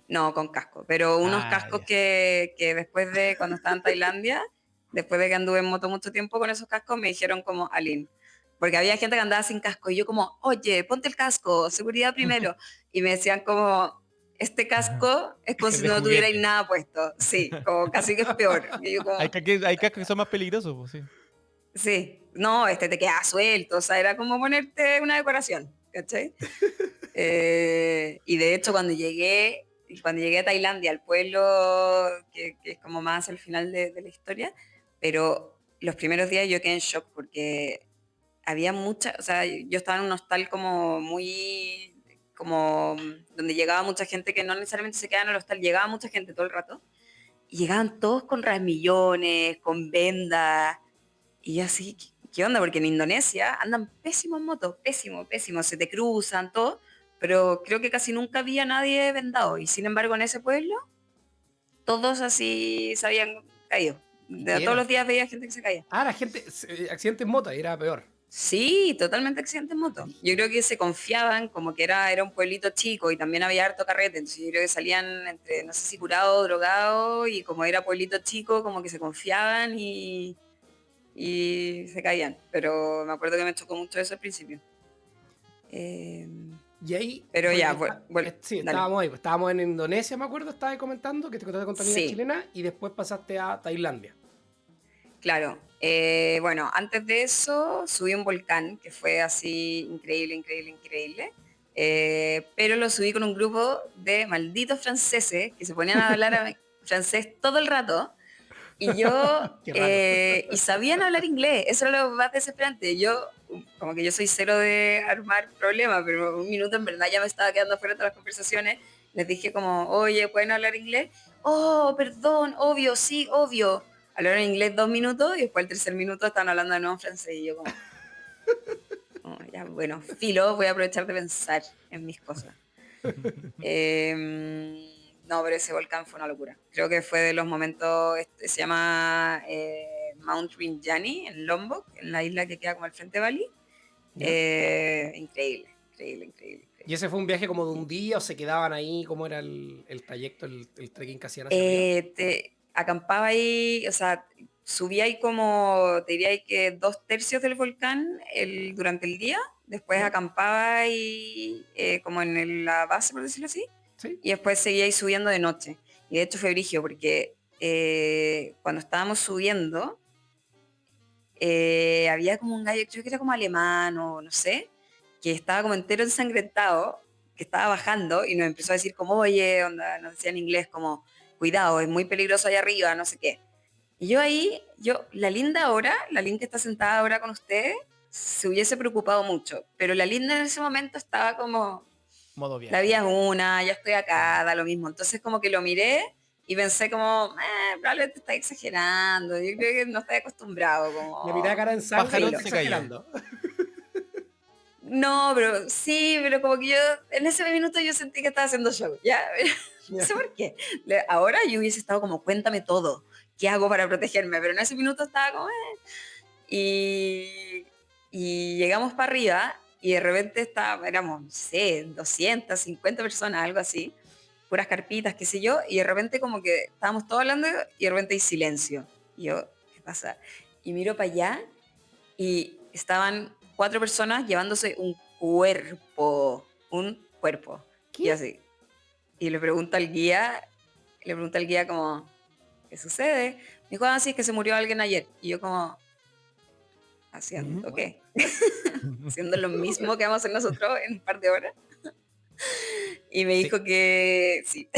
Speaker 1: No, con casco, pero unos
Speaker 3: Ah,
Speaker 1: cascos
Speaker 3: ya.
Speaker 1: que después de cuando estaba en Tailandia, después de que anduve en moto mucho tiempo con esos cascos, me dijeron como, Aline, porque había gente que andaba sin casco y yo como, oye, ponte el casco, seguridad primero. Y me decían como, este casco es como
Speaker 3: Es
Speaker 1: si
Speaker 3: de
Speaker 1: no tuvierais
Speaker 3: juguete.
Speaker 1: nada puesto. Sí, como casi que es peor. Y yo como,
Speaker 3: Hay cascos que son más peligrosos, pues sí.
Speaker 1: sí, no, este te queda suelto, o sea, era como ponerte una decoración, ¿cachai? Y de hecho cuando llegué a Tailandia, al pueblo que es como más al final de la historia, pero los primeros días yo quedé en shock porque había mucha, o sea, yo estaba en un hostal como muy, como donde llegaba mucha gente que no necesariamente se quedaba en el hostal, llegaba mucha gente todo el rato, y llegaban todos con ramillones, con vendas, y yo así, ¿qué onda? Porque en Indonesia andan pésimos en moto, pésimo, se te cruzan, todo, pero creo que casi nunca había nadie vendado. Y sin embargo, en ese pueblo, todos así se habían caído.
Speaker 2: ¿Y
Speaker 1: De
Speaker 2: qué
Speaker 1: todos
Speaker 2: era?
Speaker 1: los días veía gente que se caía.
Speaker 2: Ah, la gente, accidente en moto, era peor.
Speaker 1: Sí, totalmente accidente en moto. Yo
Speaker 2: Brígido.
Speaker 1: creo que se confiaban como que era un pueblito chico y también había harto carrete, entonces yo creo que salían entre, no sé si curado, drogado, y como era pueblito chico, como que se confiaban y se caían. Pero me acuerdo que me chocó mucho eso al principio. Eh,
Speaker 2: Y ahí,
Speaker 1: pero ya,
Speaker 2: sí,
Speaker 1: dale.
Speaker 2: estábamos ahí, pues, estábamos en Indonesia, me acuerdo, estabas comentando que te contaste con tu amiga
Speaker 1: Sí,
Speaker 2: chilena y después pasaste a Tailandia.
Speaker 1: claro. Bueno, antes de eso subí un volcán que fue así increíble. Pero lo subí con un grupo de malditos franceses que se ponían a hablar francés todo el rato. Y yo,
Speaker 2: Qué raro.
Speaker 1: y sabían hablar inglés, eso era lo más desesperante. Yo, como que yo soy cero de armar problemas, pero un minuto en verdad ya me estaba quedando fuera de todas las conversaciones Les dije como, oye, ¿pueden hablar inglés? Oh, perdón, obvio, sí, obvio. Hablaron inglés 2 minutos y después el tercer minuto estaban hablando de nuevo en francés. Y yo como, ya, bueno, filo, voy a aprovechar de pensar en mis cosas. No, pero ese volcán fue una locura. Creo que fue de los momentos, se llama Mount Rinjani, en Lombok, en la isla que queda como al frente de Bali.
Speaker 2: ¿Ya?
Speaker 1: Increíble, increíble, increíble.
Speaker 2: ¿Y ese fue un viaje como de un día o se quedaban ahí? ¿Cómo era el trayecto, el trekking que hacían hacia arriba?
Speaker 1: Acampaba ahí, o sea, subía ahí como, te diría ahí que 2/3 del volcán durante el día, después
Speaker 2: ¿Ya?
Speaker 1: acampaba ahí como en la base, por decirlo así,
Speaker 2: ¿Sí?
Speaker 1: y después seguía ahí subiendo de noche. Y de hecho fue brigio porque cuando estábamos subiendo, había como un gallo, creo que era como alemán o no sé, que estaba como entero ensangrentado, que estaba bajando y nos empezó a decir como, oye, onda, nos decía en inglés como, cuidado, es muy peligroso allá arriba, no sé qué. Y yo ahí, la linda ahora, la linda que está sentada ahora con ustedes, se hubiese preocupado mucho, pero la linda en ese momento estaba como,
Speaker 3: Modo
Speaker 1: la
Speaker 3: viaje.
Speaker 1: vida es una, ya estoy acá, da lo mismo. Entonces como que lo miré y pensé como, probablemente está exagerando, yo creo que no estoy acostumbrado,
Speaker 2: La mirada
Speaker 1: como,
Speaker 2: cara en sangre y
Speaker 3: Pájaro
Speaker 2: está
Speaker 1: filo.
Speaker 3: se cayó.
Speaker 2: exagerando.
Speaker 1: No, pero sí, pero como que yo, en ese minuto yo sentí que estaba haciendo show, ya, no
Speaker 2: Ya.
Speaker 1: sé por qué. Ahora yo hubiese estado como, cuéntame todo, ¿qué hago para protegerme? Pero en ese minuto estaba como, y llegamos para arriba y de repente éramos, no sé, 250 personas, algo así, puras carpitas, qué sé yo, y de repente como que estábamos todos hablando y de repente hay silencio. Y yo, ¿qué pasa? Y miro para allá y estaban 4 personas llevándose un cuerpo, y
Speaker 2: ¿Qué?
Speaker 1: así. Y le pregunta al guía como, ¿qué sucede? Me dijo, sí, es que se murió alguien ayer. Y yo como, ¿haciendo
Speaker 2: What?
Speaker 1: qué? Haciendo lo mismo que vamos a hacer nosotros en un par de horas. Y me
Speaker 3: Sí.
Speaker 1: dijo que sí.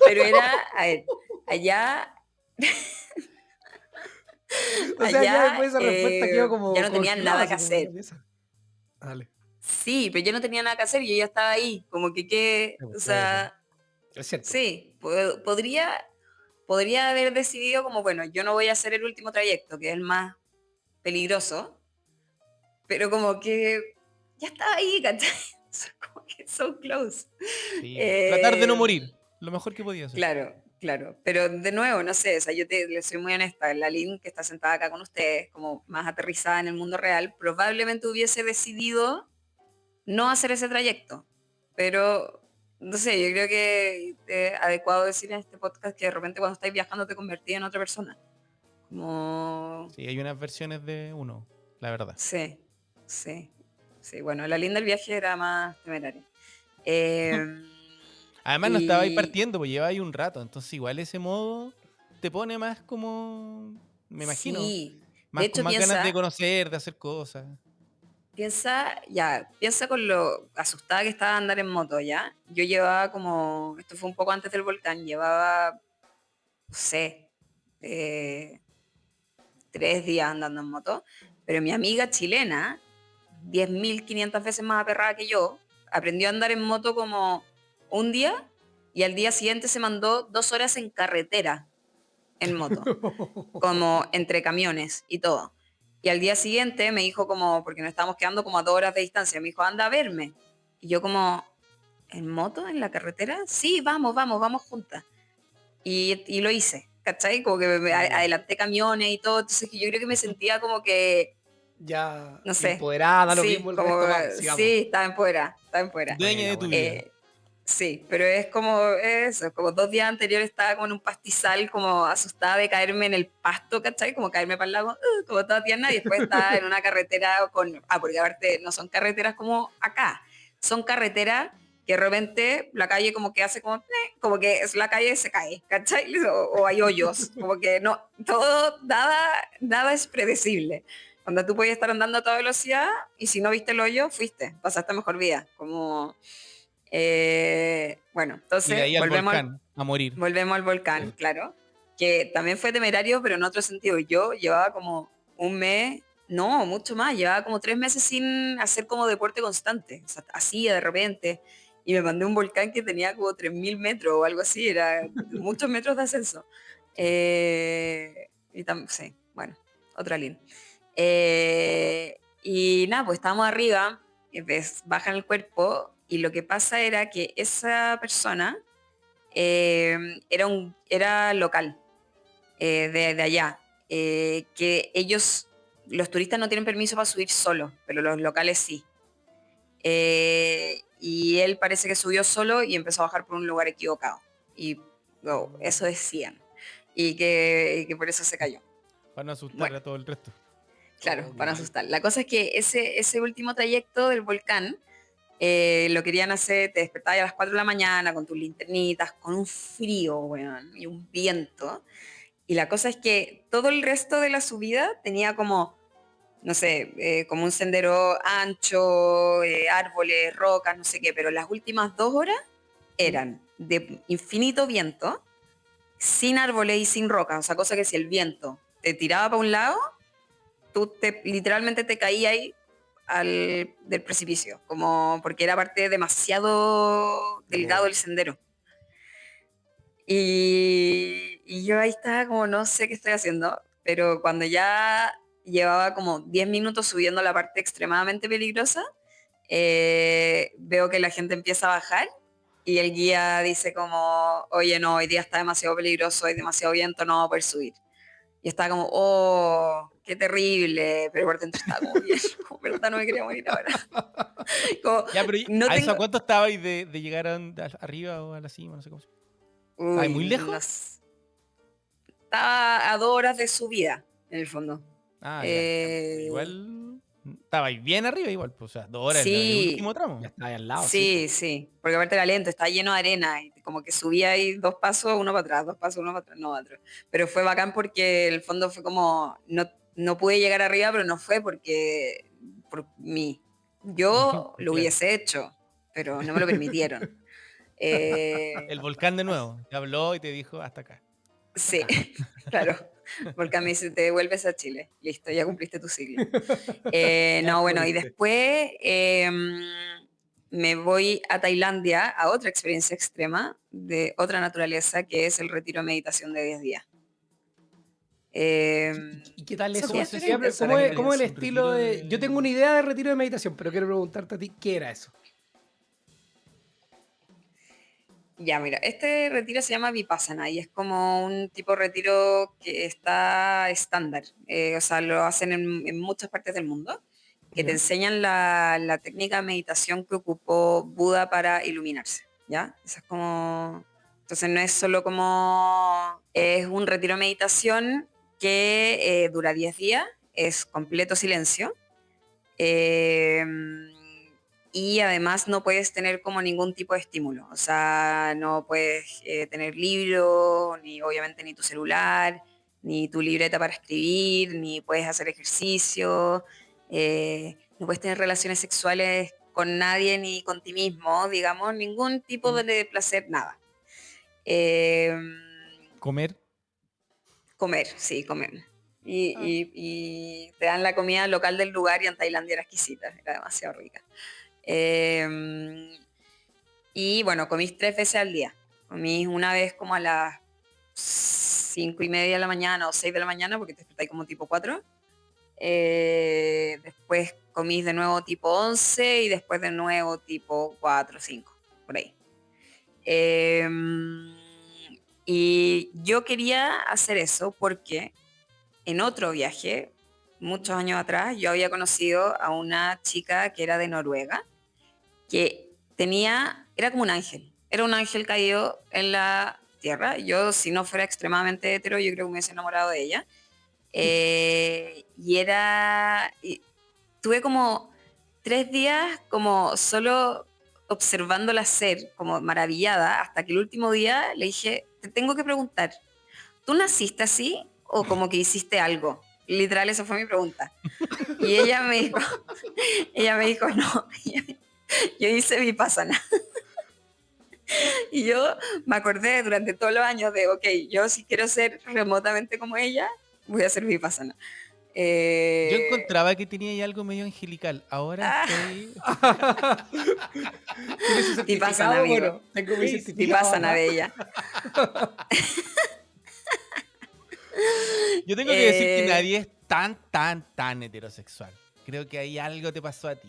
Speaker 1: Pero era, a ver, allá,
Speaker 2: O sea, ya
Speaker 1: allá
Speaker 2: después de esa respuesta quedo
Speaker 1: ya
Speaker 2: como
Speaker 1: no tenían
Speaker 2: congelado,
Speaker 1: nada que
Speaker 2: así como en la
Speaker 1: hacer.
Speaker 2: pieza. Dale.
Speaker 1: Sí, pero yo no tenía nada que hacer y yo ya estaba ahí. Como o
Speaker 2: Puede ser.
Speaker 1: sea,
Speaker 2: Es cierto.
Speaker 1: sí, podría haber decidido como, bueno, yo no voy a hacer el último trayecto, que es el más peligroso, pero como que ya estaba ahí, ¿cachai? Como que so close.
Speaker 3: Sí. Tratar de no
Speaker 1: Eh,
Speaker 3: morir. Lo mejor que podía hacer.
Speaker 1: claro, claro. Pero de nuevo, no sé, o sea, le soy muy honesta. La Lynn, que está sentada acá con ustedes, como más aterrizada en el mundo real, probablemente hubiese decidido no hacer ese trayecto. Pero, no sé, yo creo que es adecuado decir en este podcast que de repente cuando estáis viajando te convertís en otra persona. Como,
Speaker 3: Sí, hay unas versiones de uno, la verdad.
Speaker 1: sí, sí, sí. Bueno, la linda del viaje era más temeraria. Eh,
Speaker 3: Además no estaba ahí
Speaker 1: y
Speaker 3: partiendo, pues lleva ahí un rato. Entonces igual ese modo te pone más como, me imagino,
Speaker 1: sí, de
Speaker 3: más con
Speaker 1: hecho
Speaker 3: más ganas de
Speaker 1: piensa,
Speaker 3: conocer, de hacer cosas.
Speaker 1: piensa con lo asustada que estaba de andar en moto, ¿ya? Yo llevaba como, esto fue un poco antes del volcán, llevaba, no sé, 3 días andando en moto, pero mi amiga chilena, 10.500 veces más aperrada que yo, aprendió a andar en moto como un día y al día siguiente se mandó 2 horas en carretera en moto, como entre camiones y todo. Y al día siguiente me dijo como, porque nos estábamos quedando como a 2 horas de distancia, me dijo, anda a verme. Y yo como, ¿en moto, en la carretera? Sí, vamos, vamos, vamos juntas. Y lo hice, ¿cachai? Como que
Speaker 2: Ya.
Speaker 1: adelanté camiones y todo, entonces yo creo que me sentía como que,
Speaker 2: Ya
Speaker 1: no sé,
Speaker 2: empoderada, lo mismo
Speaker 1: sí,
Speaker 2: el
Speaker 1: como,
Speaker 2: resto, vamos, sigamos.
Speaker 1: sí, estaba empoderada, estaba empoderada.
Speaker 3: Dueña
Speaker 2: Buena,
Speaker 3: de tu
Speaker 2: buena.
Speaker 3: vida.
Speaker 1: Sí, pero es como eso, como 2 días anteriores estaba como en un pastizal, como asustada de caerme en el pasto, ¿cachai? Como caerme para el lago, como toda tierna, y después estaba en una carretera porque aparte no son carreteras como acá, son carreteras que de repente la calle como que hace como que es la calle se cae, ¿cachai? O hay hoyos, como que no, nada es predecible. Cuando tú puedes estar andando a toda velocidad y si no viste el hoyo, fuiste, pasaste mejor vida, como... bueno,
Speaker 3: Y de
Speaker 1: entonces
Speaker 3: ahí al volcán, a morir.
Speaker 1: volvemos al volcán, claro, que también fue temerario, pero en otro sentido. Yo llevaba como un mes, no, mucho más, llevaba como 3 meses sin hacer como deporte constante, o sea, hacía de repente. y me mandé un volcán que tenía como 3000 metros o algo así, era muchos metros de ascenso. Sí, bueno, otra línea. Y nada, pues estábamos arriba, bajan el cuerpo, y lo que pasa era que esa persona era local, de allá, que ellos, los turistas no tienen permiso para subir solo, pero los locales sí. Y él parece que subió solo y empezó a bajar por un lugar equivocado. Y eso decían. Y que por eso se cayó.
Speaker 3: Para no asustar
Speaker 1: Bueno,
Speaker 3: a todo el resto.
Speaker 1: claro,
Speaker 2: Qué
Speaker 1: para
Speaker 2: mal.
Speaker 1: asustar. La cosa es que ese último trayecto del volcán lo querían hacer, te despertabas a las 4 de la mañana con tus linternitas, con un frío, weón, y un viento. Y la cosa es que todo el resto de la subida tenía como, no sé, como un sendero ancho, árboles, rocas, no sé qué, pero las últimas 2 horas eran de infinito viento, sin árboles y sin rocas, o sea, cosa que si el viento te tiraba para un lado, tú literalmente te caías ahí del precipicio, como porque era parte demasiado delgado el sendero. Y yo ahí estaba como, no sé qué estoy haciendo, pero cuando ya llevaba como 10 minutos subiendo la parte extremadamente peligrosa, veo que la gente empieza a bajar y el guía dice como, oye, no, hoy día está demasiado peligroso, hay demasiado viento, no vamos a poder subir. Y estaba como, oh, qué terrible, pero por dentro estaba como bien, como, verdad, no me quería morir ahora. Como,
Speaker 3: Ya, pero
Speaker 1: no
Speaker 3: ¿a eso
Speaker 1: tengo,
Speaker 3: a cuánto estabais de llegar arriba o a la cima? No sé cómo se llama. ¿Estabais muy lejos?
Speaker 1: Estaba a 2 horas de subida, en el fondo.
Speaker 3: Ah, ya.
Speaker 1: Eh,
Speaker 3: Igual estabais bien arriba, igual. Pues, o sea, 2 horas el último
Speaker 1: sí,
Speaker 3: tramo.
Speaker 2: Ya está ahí al lado, sí,
Speaker 1: sí,
Speaker 2: po.
Speaker 1: sí, porque aparte era lento, está lleno de arena, y como que subía ahí 2 pasos, uno para atrás, 2 pasos, uno para atrás, no otro. Pero fue bacán porque el fondo fue como, no pude llegar arriba, pero no fue por mí. Yo lo
Speaker 3: Claro.
Speaker 1: hubiese hecho, pero no me lo permitieron.
Speaker 3: El
Speaker 1: Eh,
Speaker 3: volcán de nuevo. Te habló y te dijo hasta acá.
Speaker 1: sí, claro, porque a mí se te devuelves a Chile, listo, ya cumpliste tu ciclo.
Speaker 2: Ya
Speaker 1: No, bueno, y
Speaker 2: estuviste.
Speaker 1: después me voy a Tailandia a otra experiencia extrema de otra naturaleza, que es el retiro de meditación de 10 días.
Speaker 2: ¿Y qué tal
Speaker 1: Son
Speaker 2: eso?
Speaker 3: ¿Cómo
Speaker 1: bien,
Speaker 3: se
Speaker 1: bien
Speaker 3: siente
Speaker 1: intensas
Speaker 3: esa
Speaker 1: las
Speaker 2: ¿Cómo es el
Speaker 3: experiencia?
Speaker 1: experiencias.
Speaker 3: Un
Speaker 2: estilo
Speaker 3: retiro
Speaker 2: de...? Yo tengo una
Speaker 3: de...
Speaker 2: idea de retiro de meditación, pero quiero preguntarte a ti, ¿qué era eso?
Speaker 1: Ya, mira, este retiro se llama Vipassana y es como un tipo de retiro que está estándar. O sea, lo hacen en muchas partes del mundo, que te
Speaker 2: ¿Ya?
Speaker 1: enseñan la técnica de meditación que ocupó Buda para iluminarse, ¿ya? Eso es como... Entonces no es solo como... Es un retiro de meditación que dura 10 días, es completo silencio. eh, y además no puedes tener como ningún tipo de estímulo, o sea, no puedes tener libro, ni obviamente ni tu celular, ni tu libreta para escribir, ni puedes hacer ejercicio, no puedes tener relaciones sexuales con nadie ni con ti mismo, digamos, ningún tipo
Speaker 2: Mm.
Speaker 1: de placer, nada. Eh,
Speaker 3: Comer.
Speaker 1: Comer, sí, comer.
Speaker 3: Ah,
Speaker 1: Y te dan la comida local del lugar y en Tailandia era exquisita, era demasiado rica. Eh, y bueno, comís 3 veces al día. Comís una vez como a las 5:30 de la mañana o 6 de la mañana, porque te despertáis como tipo 4. Después comís de nuevo tipo 11 y después de nuevo tipo 4 o 5, por ahí. Eh, y yo quería hacer eso porque en otro viaje, muchos años atrás, yo había conocido a una chica que era de Noruega, que era como un ángel, era un ángel caído en la tierra. Yo, si no fuera extremadamente hetero, yo creo que me hubiese enamorado de ella. Tuve como 3 días como solo observándola ser, como maravillada, hasta que el último día le dije, te tengo que preguntar, ¿tú naciste así o como que hiciste algo? Literal, esa fue mi pregunta. Y ella me dijo, no, yo hice Vipassana. Y yo me acordé durante todos los años de, ok, yo si quiero ser remotamente como ella, voy a hacer Vipassana.
Speaker 3: Yo
Speaker 1: Eh,
Speaker 3: encontraba que tenía ahí algo medio angelical. Ahora
Speaker 1: ah,
Speaker 3: estoy.
Speaker 2: ¿Tienes su
Speaker 1: tipaza,
Speaker 2: certificado?
Speaker 1: amigo.
Speaker 2: Bueno, tengo mi certificado
Speaker 1: Tipaza,
Speaker 2: acá.
Speaker 1: bella.
Speaker 3: Yo tengo que decir que
Speaker 1: Eh,
Speaker 3: nadie es tan heterosexual. Creo que ahí algo te pasó a ti.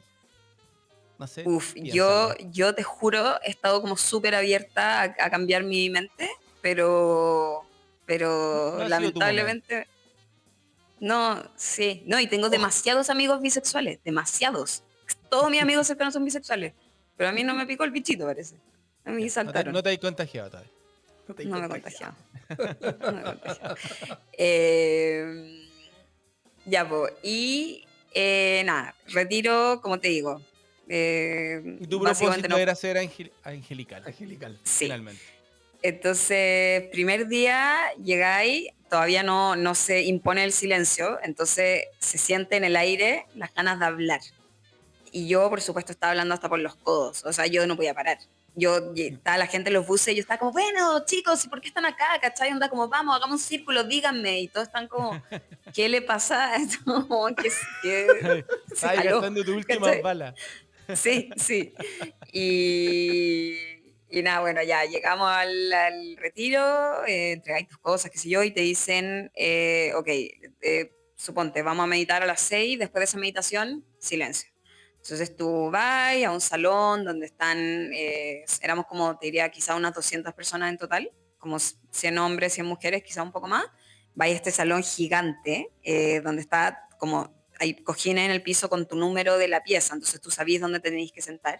Speaker 3: No sé,
Speaker 1: Uf, yo,
Speaker 3: piénsalo.
Speaker 1: yo te juro, he estado como súper abierta a cambiar mi mente, pero,
Speaker 3: No
Speaker 1: pero
Speaker 3: ha sido tu momento.
Speaker 1: lamentablemente no, sí, no, y tengo
Speaker 2: Oh,
Speaker 1: demasiados amigos bisexuales, demasiados. Todos mis amigos cercanos son bisexuales, pero a mí no me picó el bichito, parece. A mí
Speaker 3: Ya, no
Speaker 1: saltaron,
Speaker 3: te hay contagiado todavía.
Speaker 2: no te he
Speaker 1: no me he
Speaker 2: contagiado.
Speaker 1: contagiado, no me he contagiado. Eh, ya, pues, y nada, retiro, como te digo,
Speaker 3: Y tu
Speaker 1: básicamente
Speaker 3: propósito
Speaker 1: no,
Speaker 3: era ser angelical,
Speaker 2: Angelical.
Speaker 1: sí.
Speaker 3: finalmente.
Speaker 1: Entonces, primer día llegáis, todavía no se impone el silencio, entonces se siente en el aire las ganas de hablar. Y yo, por supuesto, estaba hablando hasta por los codos, o sea, yo no podía parar. Estaba la gente en los buses y yo estaba como, bueno, chicos, ¿y por qué están acá? ¿Cachai? Onda como, vamos, hagamos un círculo, díganme. Y todos están como, ¿qué le pasa? Como,
Speaker 3: Estás ahí
Speaker 1: aló,
Speaker 3: gastando tus últimas
Speaker 1: ¿cachai?
Speaker 3: balas.
Speaker 1: Sí, sí. Y, y nada, bueno, ya llegamos al retiro, entregáis tus cosas, qué sé yo, y te dicen, ok, suponte, vamos a meditar a las 6, después de esa meditación, silencio. Entonces tú vas a un salón donde están, éramos como, te diría, quizá unas 200 personas en total, como 100 hombres, 100 mujeres, quizá un poco más. Vais a este salón gigante, donde está como hay cojines en el piso con tu número de la pieza, entonces tú sabías dónde te tenéis que sentar.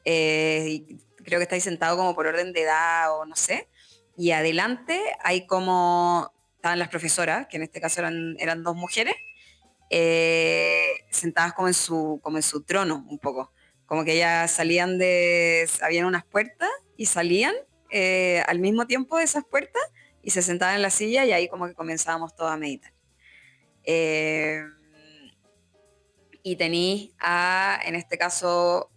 Speaker 1: Y creo que estáis sentados como por orden de edad o no sé. Y adelante hay como, estaban las profesoras, que en este caso eran dos mujeres, sentadas como en su trono un poco. Como que ellas salían habían unas puertas y salían al mismo tiempo de esas puertas y se sentaban en la silla y ahí como que comenzábamos todos a meditar. Eh, y tenéis en este caso,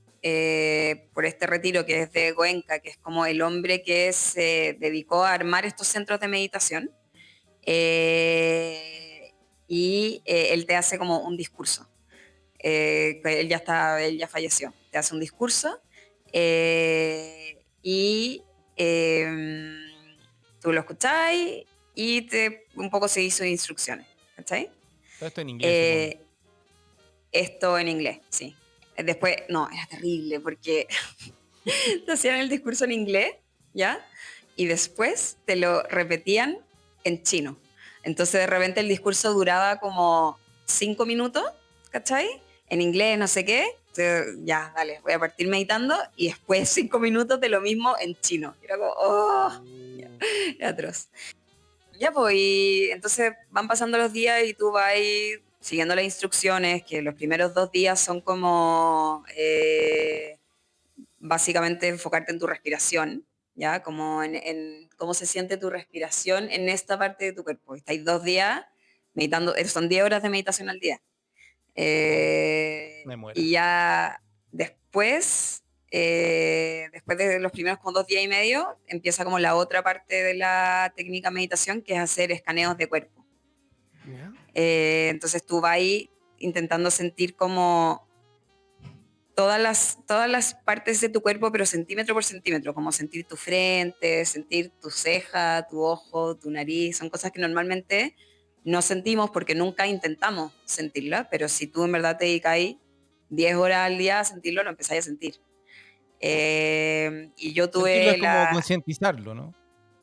Speaker 1: por este retiro que es de Goenka, que es como el hombre que se dedicó a armar estos centros de meditación, y él te hace como un discurso. Él ya falleció, te hace un discurso y tú lo escucháis y un poco seguís sus instrucciones, ¿cachai?
Speaker 3: Todo esto en inglés, supongo.
Speaker 1: Eh, Esto en inglés, sí. Después, no, era terrible porque te hacían el discurso en inglés, ¿ya? Y después te lo repetían en chino. Entonces de repente el discurso duraba como 5 minutos, ¿cachai? En inglés, no sé qué. Entonces, ya, dale, voy a partir meditando y después 5 minutos de lo mismo en chino. Y era como, oh, ya, era atroz. Ya, pues, y entonces van pasando los días y tú vas ahí siguiendo las instrucciones, que los primeros 2 días son como básicamente enfocarte en tu respiración, ¿ya? Como en cómo se siente tu respiración en esta parte de tu cuerpo. Estáis 2 días meditando, son 10 horas de meditación al día.
Speaker 3: Me muero.
Speaker 1: Y ya después de los primeros como 2 días y medio, empieza como la otra parte de la técnica meditación, que es hacer escaneos de cuerpo.
Speaker 2: ¿Ya?
Speaker 1: Entonces tú vas ahí intentando sentir como todas las partes de tu cuerpo, pero centímetro por centímetro, como sentir tu frente, sentir tu ceja, tu ojo, tu nariz, son cosas que normalmente no sentimos porque nunca intentamos sentirla, pero si tú en verdad te dedicas 10 horas al día a sentirlo, lo empezáis a sentir. Y yo
Speaker 3: Sentirlo es
Speaker 1: tuve
Speaker 3: como
Speaker 1: la...
Speaker 3: concientizarlo, ¿no?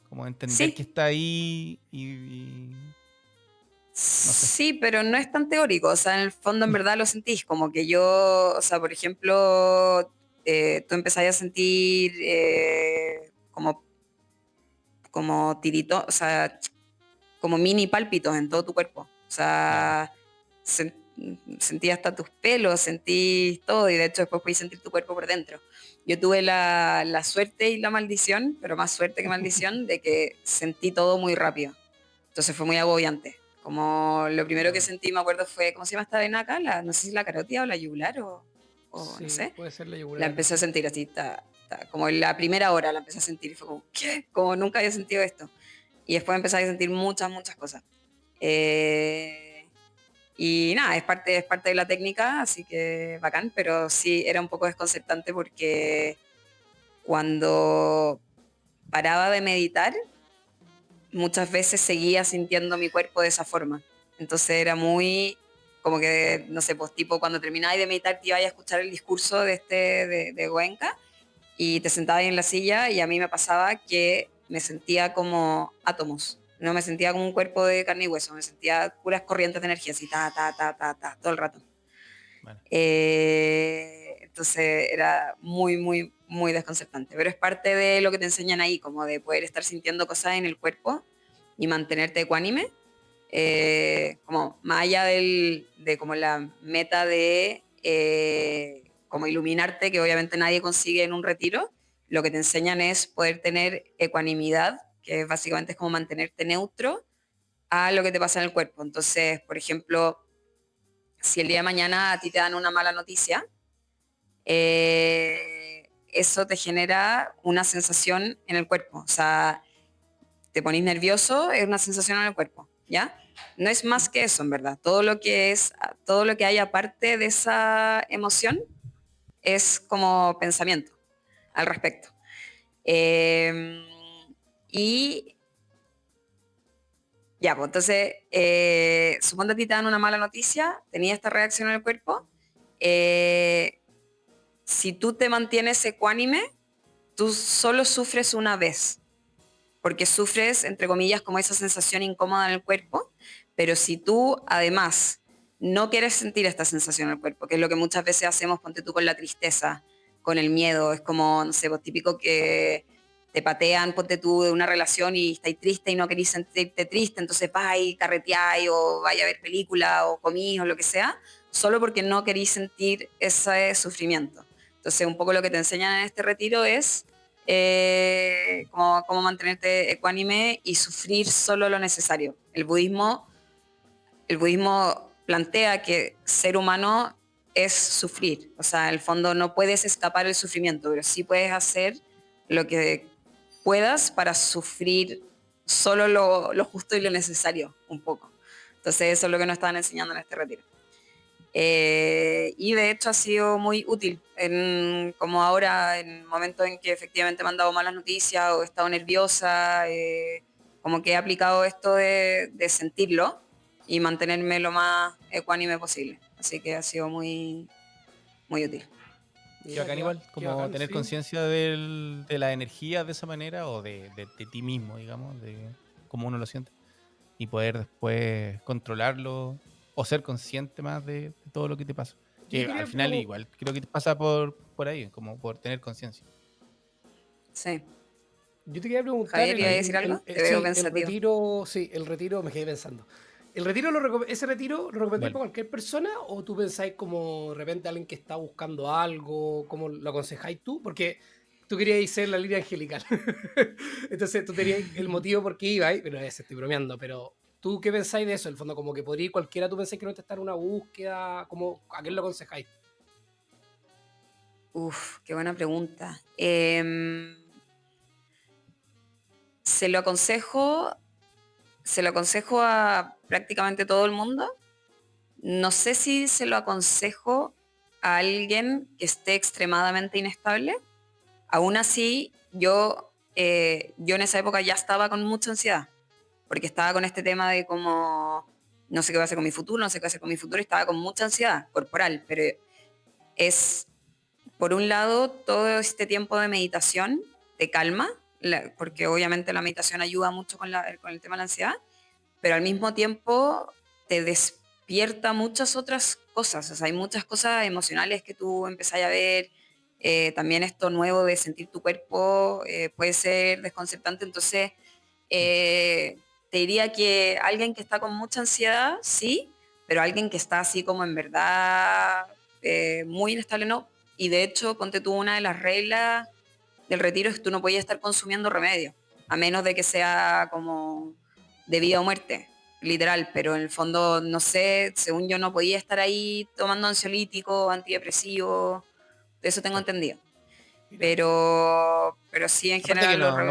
Speaker 3: Como entender que
Speaker 1: Sí,
Speaker 3: está ahí y no sé.
Speaker 1: sí, pero no es tan teórico, o sea, en el fondo en verdad lo sentís, como que yo, o sea, por ejemplo, tú empezás a sentir como tirito, o sea, como mini pálpitos en todo tu cuerpo, o
Speaker 3: Claro.
Speaker 1: sea, sen- sentí hasta tus pelos, sentí todo, y de hecho después podés sentir tu cuerpo por dentro. Yo tuve la suerte y la maldición, pero más suerte que maldición, de que sentí todo muy rápido. Entonces fue muy agobiante. Como lo primero que
Speaker 2: Ya.
Speaker 1: sentí, me acuerdo, fue, ¿cómo se llama esta vena acá? No sé si la carótida o la yugular o no
Speaker 2: Sí,
Speaker 1: sé.
Speaker 2: puede ser la
Speaker 1: La
Speaker 2: yugular.
Speaker 1: empecé a sentir así, como en la primera hora la empecé a sentir y fue como, ¿qué? Como nunca había sentido esto. Y después empecé a sentir muchas, muchas cosas. Eh, Y nada, es parte de la técnica, así que bacán, pero sí era un poco desconcertante porque cuando paraba de meditar, muchas veces seguía sintiendo mi cuerpo de esa forma. Entonces era muy como que, no sé, pues tipo cuando terminabas de meditar te ibas a escuchar el discurso de Goenka y te sentabas ahí en la silla y a mí me pasaba que me sentía como átomos. No me sentía como un cuerpo de carne y hueso, me sentía puras corrientes de energía, así, todo el rato.
Speaker 3: Bueno,
Speaker 1: Entonces era muy, muy, muy desconcertante. Pero es parte de lo que te enseñan ahí, como de poder estar sintiendo cosas en el cuerpo y mantenerte ecuánime. Como más allá de como la meta de como iluminarte, que obviamente nadie consigue en un retiro, lo que te enseñan es poder tener ecuanimidad, que básicamente es como mantenerte neutro a lo que te pasa en el cuerpo. Entonces, por ejemplo, si el día de mañana a ti te dan una mala noticia, eso te genera una sensación en el cuerpo. O sea, te pones nervioso, es una sensación en el cuerpo, ¿ya? No es más que eso, en verdad. Todo lo que hay aparte de esa emoción es como pensamiento al respecto. Eh, y ya, pues entonces, suponte a ti te dan una mala noticia, tenía esta reacción en el cuerpo, eh, si tú te mantienes ecuánime, tú solo sufres una vez, porque sufres, entre comillas, como esa sensación incómoda en el cuerpo, pero si tú además no quieres sentir esta sensación en el cuerpo, que es lo que muchas veces hacemos, ponte tú con la tristeza, con el miedo, es como, no sé, pues típico que te patean, ponte tú de una relación y estáis triste y no querís sentirte triste, entonces vas y carreteáis o vais a ver película o comís o lo que sea, solo porque no querís sentir ese sufrimiento. Entonces un poco lo que te enseñan en este retiro es cómo mantenerte ecuánime y sufrir solo lo necesario. El budismo plantea que ser humano es sufrir, o sea, en el fondo no puedes escapar del sufrimiento, pero sí puedes hacer lo que puedas para sufrir solo lo justo y lo necesario, un poco. Entonces eso es lo que nos estaban enseñando en este retiro. Y de hecho ha sido muy útil, como ahora, en momentos en que efectivamente me han dado malas noticias o he estado nerviosa, como que he aplicado esto de sentirlo y mantenerme lo más ecuánime posible. Así que ha sido muy, muy útil.
Speaker 3: qué
Speaker 2: Mira,
Speaker 3: bacán igual,
Speaker 2: qué
Speaker 3: como
Speaker 2: bacán,
Speaker 3: tener
Speaker 2: sí.
Speaker 3: conciencia de la energía de esa manera o de ti mismo, digamos, de cómo uno lo siente y poder después controlarlo o ser consciente más de todo lo que te pasa.
Speaker 2: Yo te
Speaker 3: Que al
Speaker 2: quería,
Speaker 3: final igual creo que te pasa por ahí, como por tener conciencia.
Speaker 1: Sí.
Speaker 2: yo te quería preguntar,
Speaker 1: Javier, ¿iba a decir algo? Te veo
Speaker 2: sí, el
Speaker 1: pensativo.
Speaker 2: retiro, me quedé pensando. ¿Ese retiro lo recomendáis
Speaker 3: Vale.
Speaker 2: para cualquier persona o tú pensáis como de repente alguien que está buscando algo, cómo lo aconsejáis tú? Porque tú querías ser la línea angelical. Entonces tú tenías el motivo por qué ibas, pero ya se estoy bromeando, pero ¿tú qué pensáis de eso? En el fondo, como que podría ir cualquiera, ¿tú pensáis que no te está en una búsqueda? ¿A quién lo aconsejáis?
Speaker 1: Uf, qué buena pregunta. Se lo aconsejo, se lo aconsejo a prácticamente todo el mundo. No sé si se lo aconsejo a alguien que esté extremadamente inestable. Aún así, yo en esa época ya estaba con mucha ansiedad, porque estaba con este tema de como, no sé qué va a hacer con mi futuro, no sé qué va a hacer con mi futuro, y estaba con mucha ansiedad corporal, pero es, por un lado, todo este tiempo de meditación te calma, porque obviamente la meditación ayuda mucho con el tema de la ansiedad, pero al mismo tiempo te despierta muchas otras cosas, o sea, hay muchas cosas emocionales que tú empezás a ver, también esto nuevo de sentir tu cuerpo puede ser desconcertante, entonces te diría que alguien que está con mucha ansiedad, sí, pero alguien que está así como en verdad muy inestable, no, y de hecho, ponte tú una de las reglas del retiro es que tú no podías estar consumiendo remedio, a menos de que sea como de vida o muerte, literal, pero en el fondo, no sé, según yo no podía estar ahí tomando ansiolítico, antidepresivo, de eso tengo
Speaker 3: Claro.
Speaker 1: entendido.
Speaker 2: Mira.
Speaker 1: Pero sí, en
Speaker 3: Aparte que
Speaker 1: general,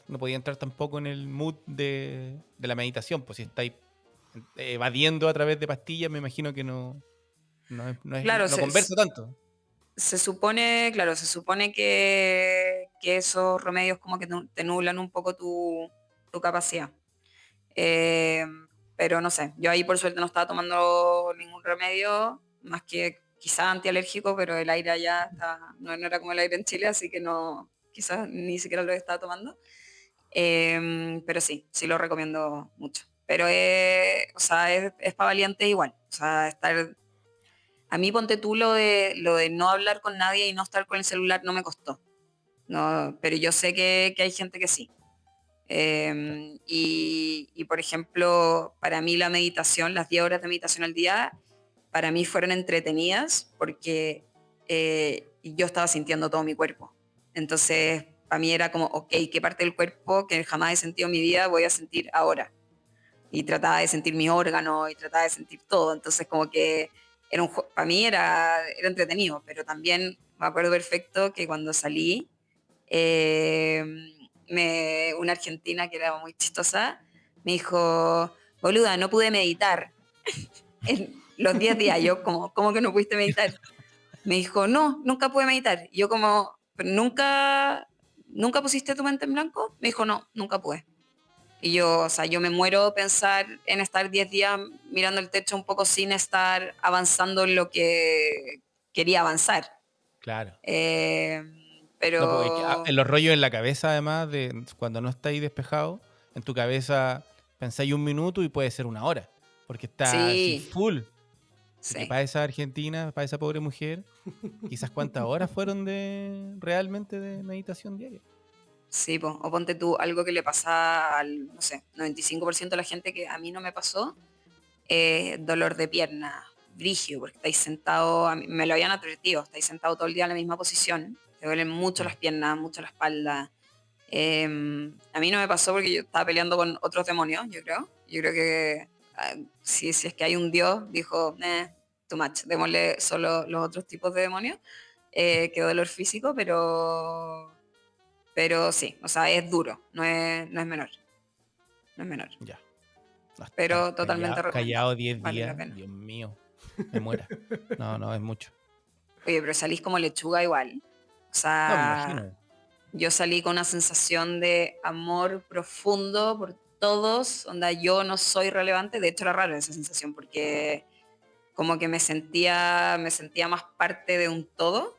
Speaker 3: no podía entrar tampoco en el mood de la meditación, pues si estáis evadiendo a través de pastillas, me imagino que
Speaker 1: Claro,
Speaker 3: no conversa tanto.
Speaker 1: se supone, claro, se supone que esos remedios como que te nublan un poco tu capacidad. Eh, pero no sé, yo ahí por suerte no estaba tomando ningún remedio, más que quizás antialérgico, pero el aire allá no era como el aire en Chile, así que no, quizás ni siquiera lo estaba tomando. Pero sí, sí lo recomiendo mucho. Pero o sea, es para valientes igual. O sea, a mí ponte tú lo de no hablar con nadie y no estar con el celular no me costó. No, pero yo sé que hay gente que sí. Y, por ejemplo, para mí la meditación, las 10 horas de meditación al día, para mí fueron entretenidas porque yo estaba sintiendo todo mi cuerpo. Entonces, para mí era como, ok, ¿qué parte del cuerpo que jamás he sentido en mi vida voy a sentir ahora? Y trataba de sentir mis órganos y trataba de sentir todo. Entonces, como que para mí era entretenido, pero también me acuerdo perfecto que cuando salí, eh, una argentina que era muy chistosa me dijo, boluda, no pude meditar en los 10 días. Yo, como, ¿cómo que no pudiste meditar? Me dijo, no, nunca pude meditar. Y yo como, ¿pero nunca pusiste tu mente en blanco? Me dijo, no, nunca pude. Y yo, o sea, yo me muero pensar en estar 10 días mirando el techo un poco sin estar avanzando en lo que quería avanzar.
Speaker 3: Claro.
Speaker 1: Eh,
Speaker 3: No, porque
Speaker 1: pero
Speaker 3: en los rollos en la cabeza, además, cuando no estáis despejado, en tu cabeza pensáis un minuto y puede ser una hora, porque está así
Speaker 1: sí,
Speaker 3: full. Así que
Speaker 1: sí.
Speaker 3: para esa argentina, para esa pobre mujer, quizás cuántas horas fueron realmente de meditación diaria.
Speaker 1: Sí, o ponte tú algo que le pasa al, no sé, 95% de la gente que a mí no me pasó, dolor de pierna, brígido, porque estáis sentado, me lo habían advertido, estáis sentado todo el día en la misma posición, te duelen mucho
Speaker 3: Mm.
Speaker 1: las piernas, mucho la espalda. A mí no me pasó porque yo estaba peleando con otros demonios, yo creo. Yo creo que si es que hay un dios, dijo, too much, démosle solo los otros tipos de demonios, que dolor físico, pero sí, o sea, es duro, no es menor, no es menor,
Speaker 3: Ya. No, estar
Speaker 1: pero totalmente
Speaker 3: callado
Speaker 1: recomendable,
Speaker 3: 10
Speaker 1: vale la
Speaker 3: días,
Speaker 1: pena.
Speaker 3: Dios mío, me muera. No, es mucho.
Speaker 1: Oye, pero salís como lechuga igual, o
Speaker 3: No, me
Speaker 1: sea,
Speaker 3: imagino.
Speaker 1: yo salí con una sensación de amor profundo por todos, onda, yo no soy relevante, de hecho era raro esa sensación porque como que me sentía más parte de un todo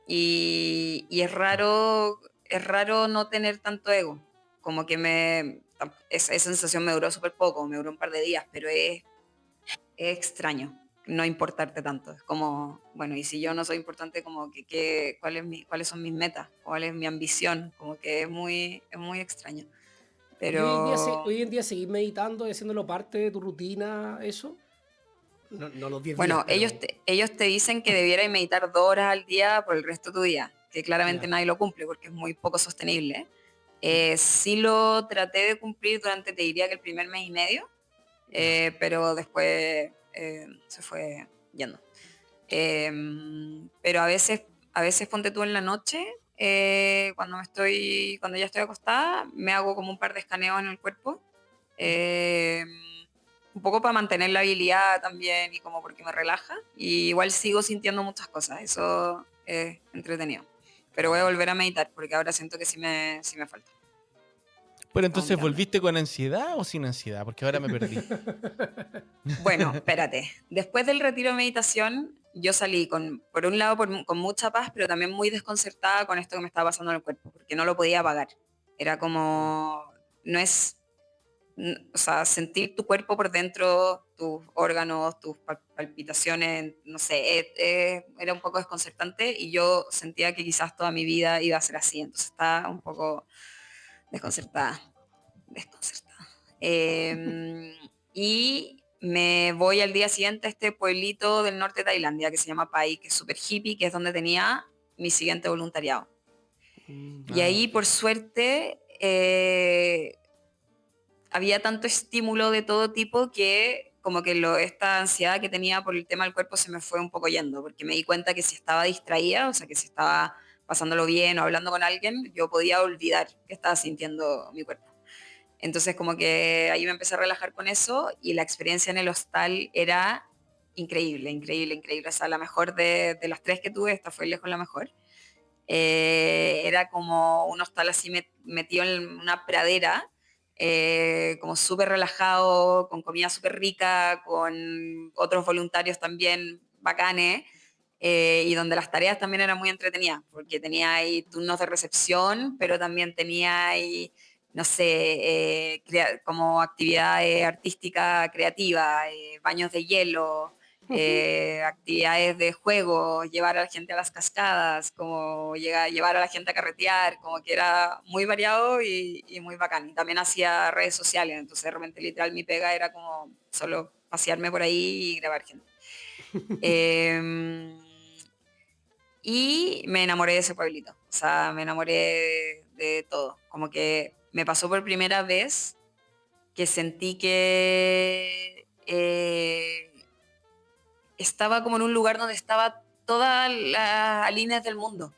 Speaker 1: y es raro no tener tanto ego, como que esa sensación me duró súper poco, me duró un par de días, pero es extraño no importarte tanto. Es como, bueno, y si yo no soy importante, como ¿cuáles son mis metas? ¿Cuál es mi ambición? Como que es muy extraño.
Speaker 2: ¿Y hoy en día,
Speaker 1: Pero
Speaker 2: hoy en día seguís meditando y haciéndolo parte de tu rutina, eso? No, no los 10 días,
Speaker 1: bueno, ellos
Speaker 2: pero
Speaker 1: te dicen que debieras meditar 2 horas al día por el resto de tu día, que claramente
Speaker 2: ya.
Speaker 1: nadie lo cumple porque es muy poco sostenible.
Speaker 2: Mm.
Speaker 1: Sí lo traté de cumplir durante, te diría que el primer mes y medio,
Speaker 2: Ya.
Speaker 1: pero después se fue yendo. Pero a veces ponte tú en la noche, cuando ya estoy acostada, me hago como un par de escaneos en el cuerpo, eh, un poco para mantener la habilidad también y como porque me relaja. Y igual sigo sintiendo muchas cosas, eso es entretenido. Pero voy a
Speaker 2: Claro.
Speaker 1: volver a meditar porque ahora siento que sí me falta.
Speaker 3: Pero
Speaker 1: Vamos
Speaker 3: entonces,
Speaker 1: mirando.
Speaker 3: ¿volviste con ansiedad o sin ansiedad? Porque ahora me perdí.
Speaker 1: Bueno, espérate. Después del retiro de meditación, yo salí por un lado con mucha paz, pero también muy desconcertada con esto que me estaba pasando en el cuerpo, porque no lo podía apagar. Era como, no es, o sea, sentir tu cuerpo por dentro, tus órganos, tus palpitaciones, no sé, era un poco desconcertante y yo sentía que quizás toda mi vida iba a ser así, entonces estaba un poco desconcertada. Y me voy al día siguiente a este pueblito del norte de Tailandia que se llama Pai, que es súper hippie, que es donde tenía mi siguiente voluntariado. Y ahí,
Speaker 3: Ok.
Speaker 1: por suerte, había tanto estímulo de todo tipo que como que esta ansiedad que tenía por el tema del cuerpo se me fue un poco yendo, porque me di cuenta que si estaba distraída, o sea, que si estaba pasándolo bien o hablando con alguien, yo podía olvidar que estaba sintiendo mi cuerpo. Entonces como que ahí me empecé a relajar con eso y la experiencia en el hostal era increíble, increíble, increíble. O sea, la mejor de las 3 que tuve, esta fue lejos la mejor. Era como un hostal así metido en una pradera, como súper relajado, con comida súper rica, con otros voluntarios también bacanes, y donde las tareas también eran muy entretenidas, porque tenía ahí turnos de recepción, pero también tenía ahí, no sé, como actividades artísticas creativas, baños de hielo, actividades de juego, llevar a la gente a las cascadas, como llevar a la gente a carretear, como que era muy variado y muy bacán. Y también hacía redes sociales, entonces de repente literal mi pega era como solo pasearme por ahí y grabar gente. Eh, y me enamoré de ese pueblito, o sea, me enamoré de todo. Como que me pasó por primera vez que sentí que estaba como en un lugar donde estaba todas las líneas del mundo.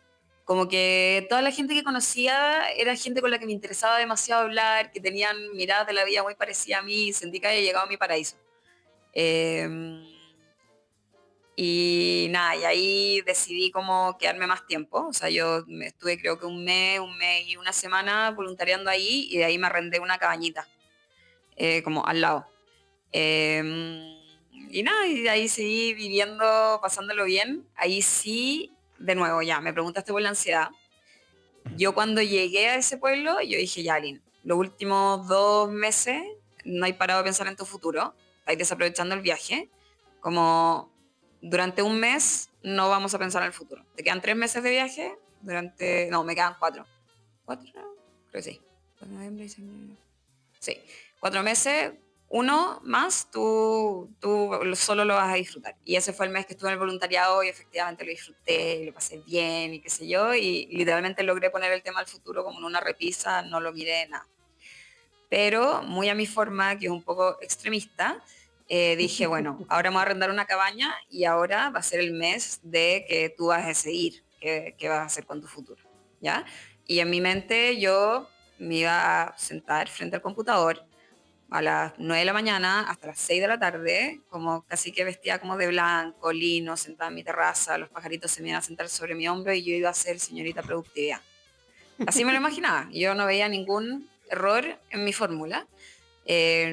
Speaker 1: Como que toda la gente que conocía era gente con la que me interesaba demasiado hablar, que tenían miradas de la vida muy parecidas a mí, y sentí que había llegado a mi paraíso. Eh, y nada, y ahí decidí como quedarme más tiempo. O sea, yo estuve creo que un mes y una semana voluntariando ahí y de ahí me arrendé una cabañita, como al lado. Y nada, y de ahí seguí viviendo, pasándolo bien. Ahí sí, de nuevo, ya, me preguntaste por la ansiedad. Yo cuando llegué a ese pueblo, yo dije, ya, Lin, los últimos 2 meses no hay parado de pensar en tu futuro, estáis desaprovechando el viaje. Como durante un mes no vamos a pensar en el futuro. Te quedan 3 meses de viaje, no, me quedan 4. ¿4? Creo que sí. Noviembre, diciembre. Sí, 4 meses, uno más, tú solo lo vas a disfrutar. Y ese fue el mes que estuve en el voluntariado y efectivamente lo disfruté y lo pasé bien y qué sé yo. Y literalmente logré poner el tema al futuro como en una repisa, no lo miré nada. Pero muy a mi forma, que es un poco extremista, dije, bueno, ahora me voy a arrendar una cabaña y ahora va a ser el mes de que tú vas a decidir qué vas a hacer con tu futuro, ¿ya? Y en mi mente yo me iba a sentar frente al computador a las 9 de la mañana hasta las 6 de la tarde, como casi que vestida como de blanco, lino, sentada en mi terraza, los pajaritos se me iban a sentar sobre mi hombro y yo iba a ser señorita productividad. Así me lo imaginaba, yo no veía ningún error en mi fórmula.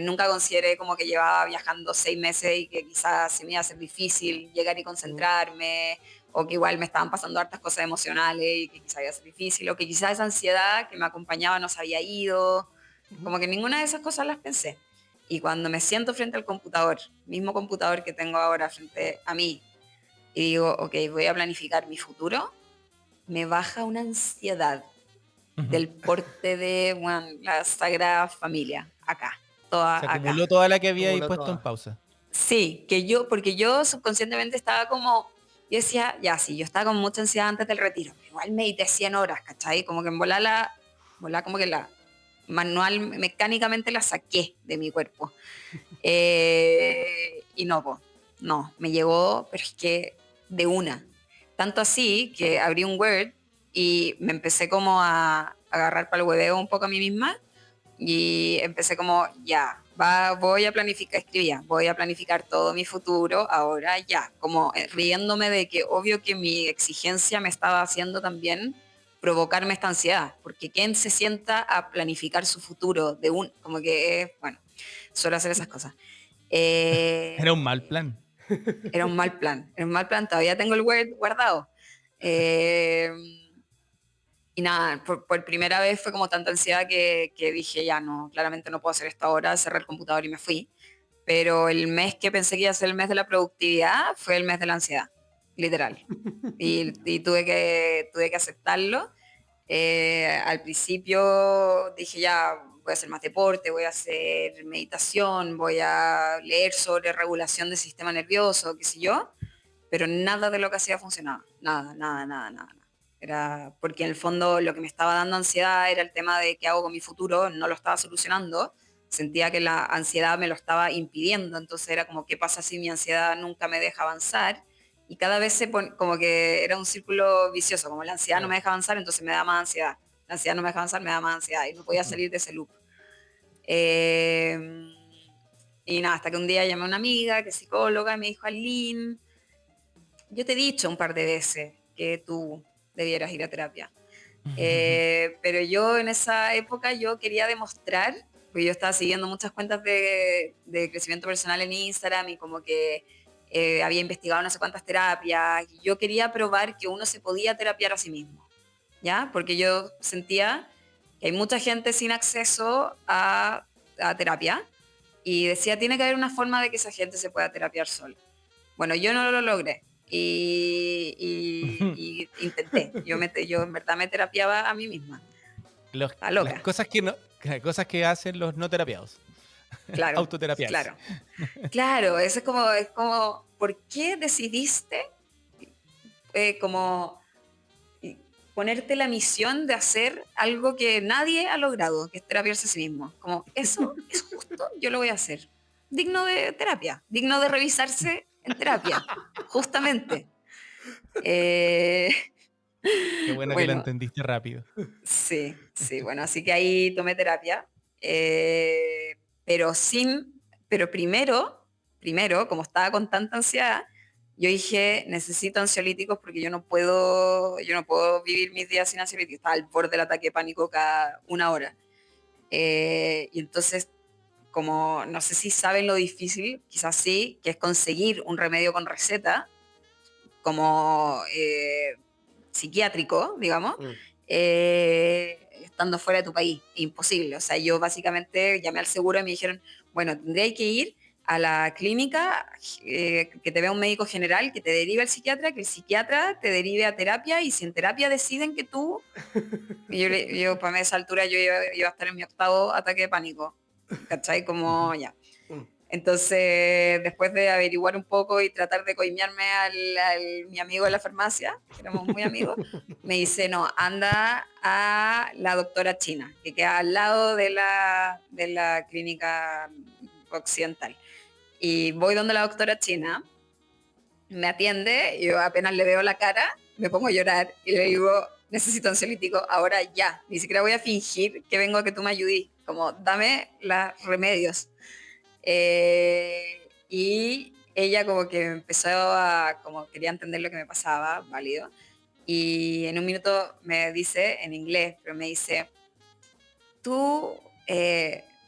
Speaker 1: Nunca consideré como que llevaba viajando 6 meses y que quizás se me iba a hacer difícil llegar y concentrarme, o que igual me estaban pasando hartas cosas emocionales y que quizás iba a ser difícil, o que quizás esa ansiedad que me acompañaba no se había ido, como que ninguna de esas cosas las pensé. Y cuando me siento frente al computador, mismo computador que tengo ahora frente a mí, y digo, ok, voy a planificar mi futuro, me baja una ansiedad del porte de bueno, la Sagrada Familia, acá, toda
Speaker 3: Se
Speaker 1: acá.
Speaker 3: acumuló toda la que había ahí
Speaker 2: Acumuló
Speaker 3: puesto en
Speaker 2: toda.
Speaker 3: pausa.
Speaker 1: Sí, porque yo subconscientemente estaba como, yo decía, ya sí, yo estaba con mucha ansiedad antes del retiro, pero igual medité 100 horas, ¿cachai? Como que en volar como que la manual, mecánicamente la saqué de mi cuerpo. Y no, po, no, me llegó, pero es que de una. Tanto así que abrí un Word y me empecé como a agarrar para el hueveo un poco a mí misma y empecé como, ya, voy a planificar, escribía, voy a planificar todo mi futuro ahora ya, como riéndome de que obvio que mi exigencia me estaba haciendo también provocarme esta ansiedad, porque ¿quién se sienta a planificar su futuro como que, bueno, suelo hacer esas cosas.
Speaker 3: Era un
Speaker 1: Eh,
Speaker 3: mal plan.
Speaker 1: era un mal plan, todavía tengo el Word guardado. Eh, y nada, por primera vez fue como tanta ansiedad que dije, ya no, claramente no puedo hacer esto ahora, cerré el computador y me fui. Pero el mes que pensé que iba a ser el mes de la productividad fue el mes de la ansiedad, literal. Y tuve que aceptarlo. Al principio dije, ya voy a hacer más deporte, voy a hacer meditación, voy a leer sobre regulación del sistema nervioso, qué sé yo, pero nada de lo que hacía funcionaba, nada, nada, nada, nada. Nada. Era porque en el fondo lo que me estaba dando ansiedad era el tema de qué hago con mi futuro, no lo estaba solucionando, sentía que la ansiedad me lo estaba impidiendo, entonces era como, ¿qué pasa si mi ansiedad nunca me deja avanzar? Y cada vez como que era un círculo vicioso, como la ansiedad no me
Speaker 2: Claro.
Speaker 1: deja avanzar, entonces me da más ansiedad, la ansiedad no me deja avanzar, me da más ansiedad, y no podía salir de ese loop. Eh, y nada, hasta que un día llamé a una amiga que es psicóloga y me dijo, Aline, yo te he dicho un par de veces que tú debieras ir a terapia. Pero yo en esa época yo quería demostrar, porque yo estaba siguiendo muchas cuentas de crecimiento personal en Instagram y como que había investigado no sé cuántas terapias, y yo quería probar que uno se podía terapiar a sí mismo, ¿ya? Porque yo sentía que hay mucha gente sin acceso a terapia y decía, tiene que haber una forma de que esa gente se pueda terapiar sola. Bueno, yo no lo logré. Y intenté. Yo en verdad me terapiaba a mí misma. Está
Speaker 3: Las
Speaker 1: loca.
Speaker 3: cosas que no, cosas que hacen los no terapiados.
Speaker 1: Claro,
Speaker 3: Autoterapiarse.
Speaker 1: claro. Claro, eso es como, ¿por qué decidiste como ponerte la misión de hacer algo que nadie ha logrado, que es terapiarse a sí mismo? Como, eso es justo, yo lo voy a hacer. Digno de terapia, digno de revisarse en terapia, justamente. Eh,
Speaker 3: Qué bueno que la
Speaker 1: bueno,
Speaker 3: entendiste rápido.
Speaker 1: sí, sí, bueno, así que ahí tomé terapia, pero pero primero, como estaba con tanta ansiedad, yo dije, necesito ansiolíticos porque yo no puedo vivir mis días sin ansiolíticos, estaba al borde del ataque de pánico cada una hora. Y entonces, como no sé si saben lo difícil, quizás sí, que es conseguir un remedio con receta, como psiquiátrico, digamos,
Speaker 2: Mm.
Speaker 1: estando fuera de tu país. Imposible. O sea, yo básicamente llamé al seguro y me dijeron, bueno, tendría que ir a la clínica, que te vea un médico general, que te derive al psiquiatra, que el psiquiatra te derive a terapia, y si en terapia deciden que tú, yo para esa altura yo iba a estar en mi 8º ataque de pánico, ¿cachai?
Speaker 3: Ujú.
Speaker 1: Como ya.
Speaker 2: Mm.
Speaker 1: Entonces, después de averiguar un poco y tratar de coimearme mi amigo de la farmacia, que éramos muy amigos, me dice, no, anda a la doctora China, que queda al lado de la clínica occidental. Y voy donde la doctora China, me atiende, y yo apenas le veo la cara, me pongo a llorar y le digo, necesito ansiolítico ahora ya. Ni siquiera voy a fingir que vengo a que tú me ayudes, como dame los remedios. Y ella como que empezó como quería entender lo que me pasaba, válido. Y en un minuto me dice, en inglés, pero me dice, tú,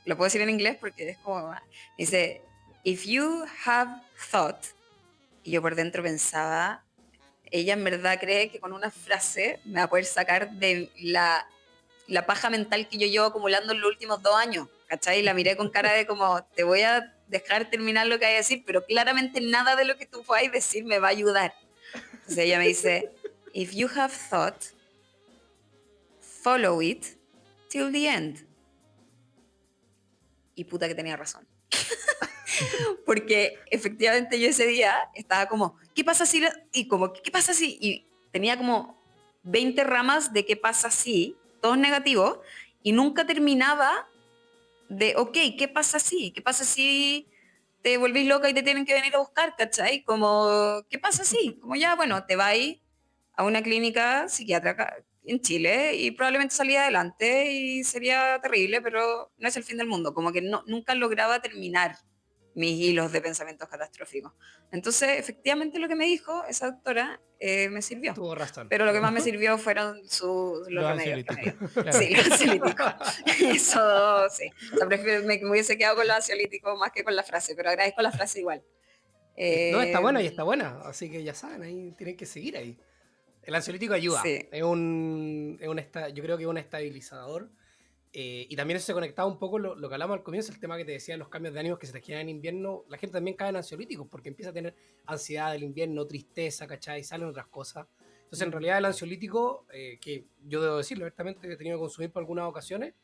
Speaker 1: lo puedo decir en inglés porque es como, dice, if you have thought, y yo por dentro pensaba, ella en verdad cree que con una frase me va a poder sacar de la paja mental que yo llevo acumulando en los últimos 2 años, ¿cachai? Y la miré con cara de como, te voy a dejar terminar lo que hay que decir, pero claramente nada de lo que tú podáis decir me va a ayudar. Entonces ella me dice, if you have thought, follow it till the end. Y puta que tenía razón. Porque efectivamente yo ese día estaba como, ¿qué pasa si? Y como, ¿qué pasa si? Y tenía como 20 ramas de qué pasa si, todos negativos, y nunca terminaba de, ok, ¿qué pasa si? ¿Qué pasa si te volvís loca y te tienen que venir a buscar, ¿cachai? Como, ¿qué pasa si? Como ya, bueno, te vas a una clínica psiquiátrica en Chile y probablemente salía adelante y sería terrible, pero no es el fin del mundo. Como que nunca lograba terminar mis hilos de pensamientos catastróficos. Entonces, efectivamente lo que me dijo esa doctora me sirvió.
Speaker 2: Tuvo razón.
Speaker 1: Pero lo que más me sirvió fueron los
Speaker 3: Los
Speaker 1: remedios que me dio.
Speaker 3: ansiolíticos. Claro.
Speaker 1: Sí, los ansiolíticos. Eso, sí. O sea, me hubiese quedado con los ansiolíticos más que con la frase, pero agradezco la frase igual.
Speaker 2: No, está buena y
Speaker 1: Eh,
Speaker 2: está buena, así que ya saben, ahí tienen que seguir ahí. El ansiolítico ayuda,
Speaker 1: sí.
Speaker 2: yo creo que es un estabilizador. Y también eso se conectaba un poco lo que hablamos al comienzo, el tema que te decía, los cambios de ánimos que se te generan en invierno. La gente también cae en ansiolíticos porque empieza a tener ansiedad del invierno, tristeza, ¿cachai? Salen otras cosas. Entonces, en realidad, el ansiolítico, que yo debo decirlo abiertamente, que he tenido que consumir por algunas ocasiones,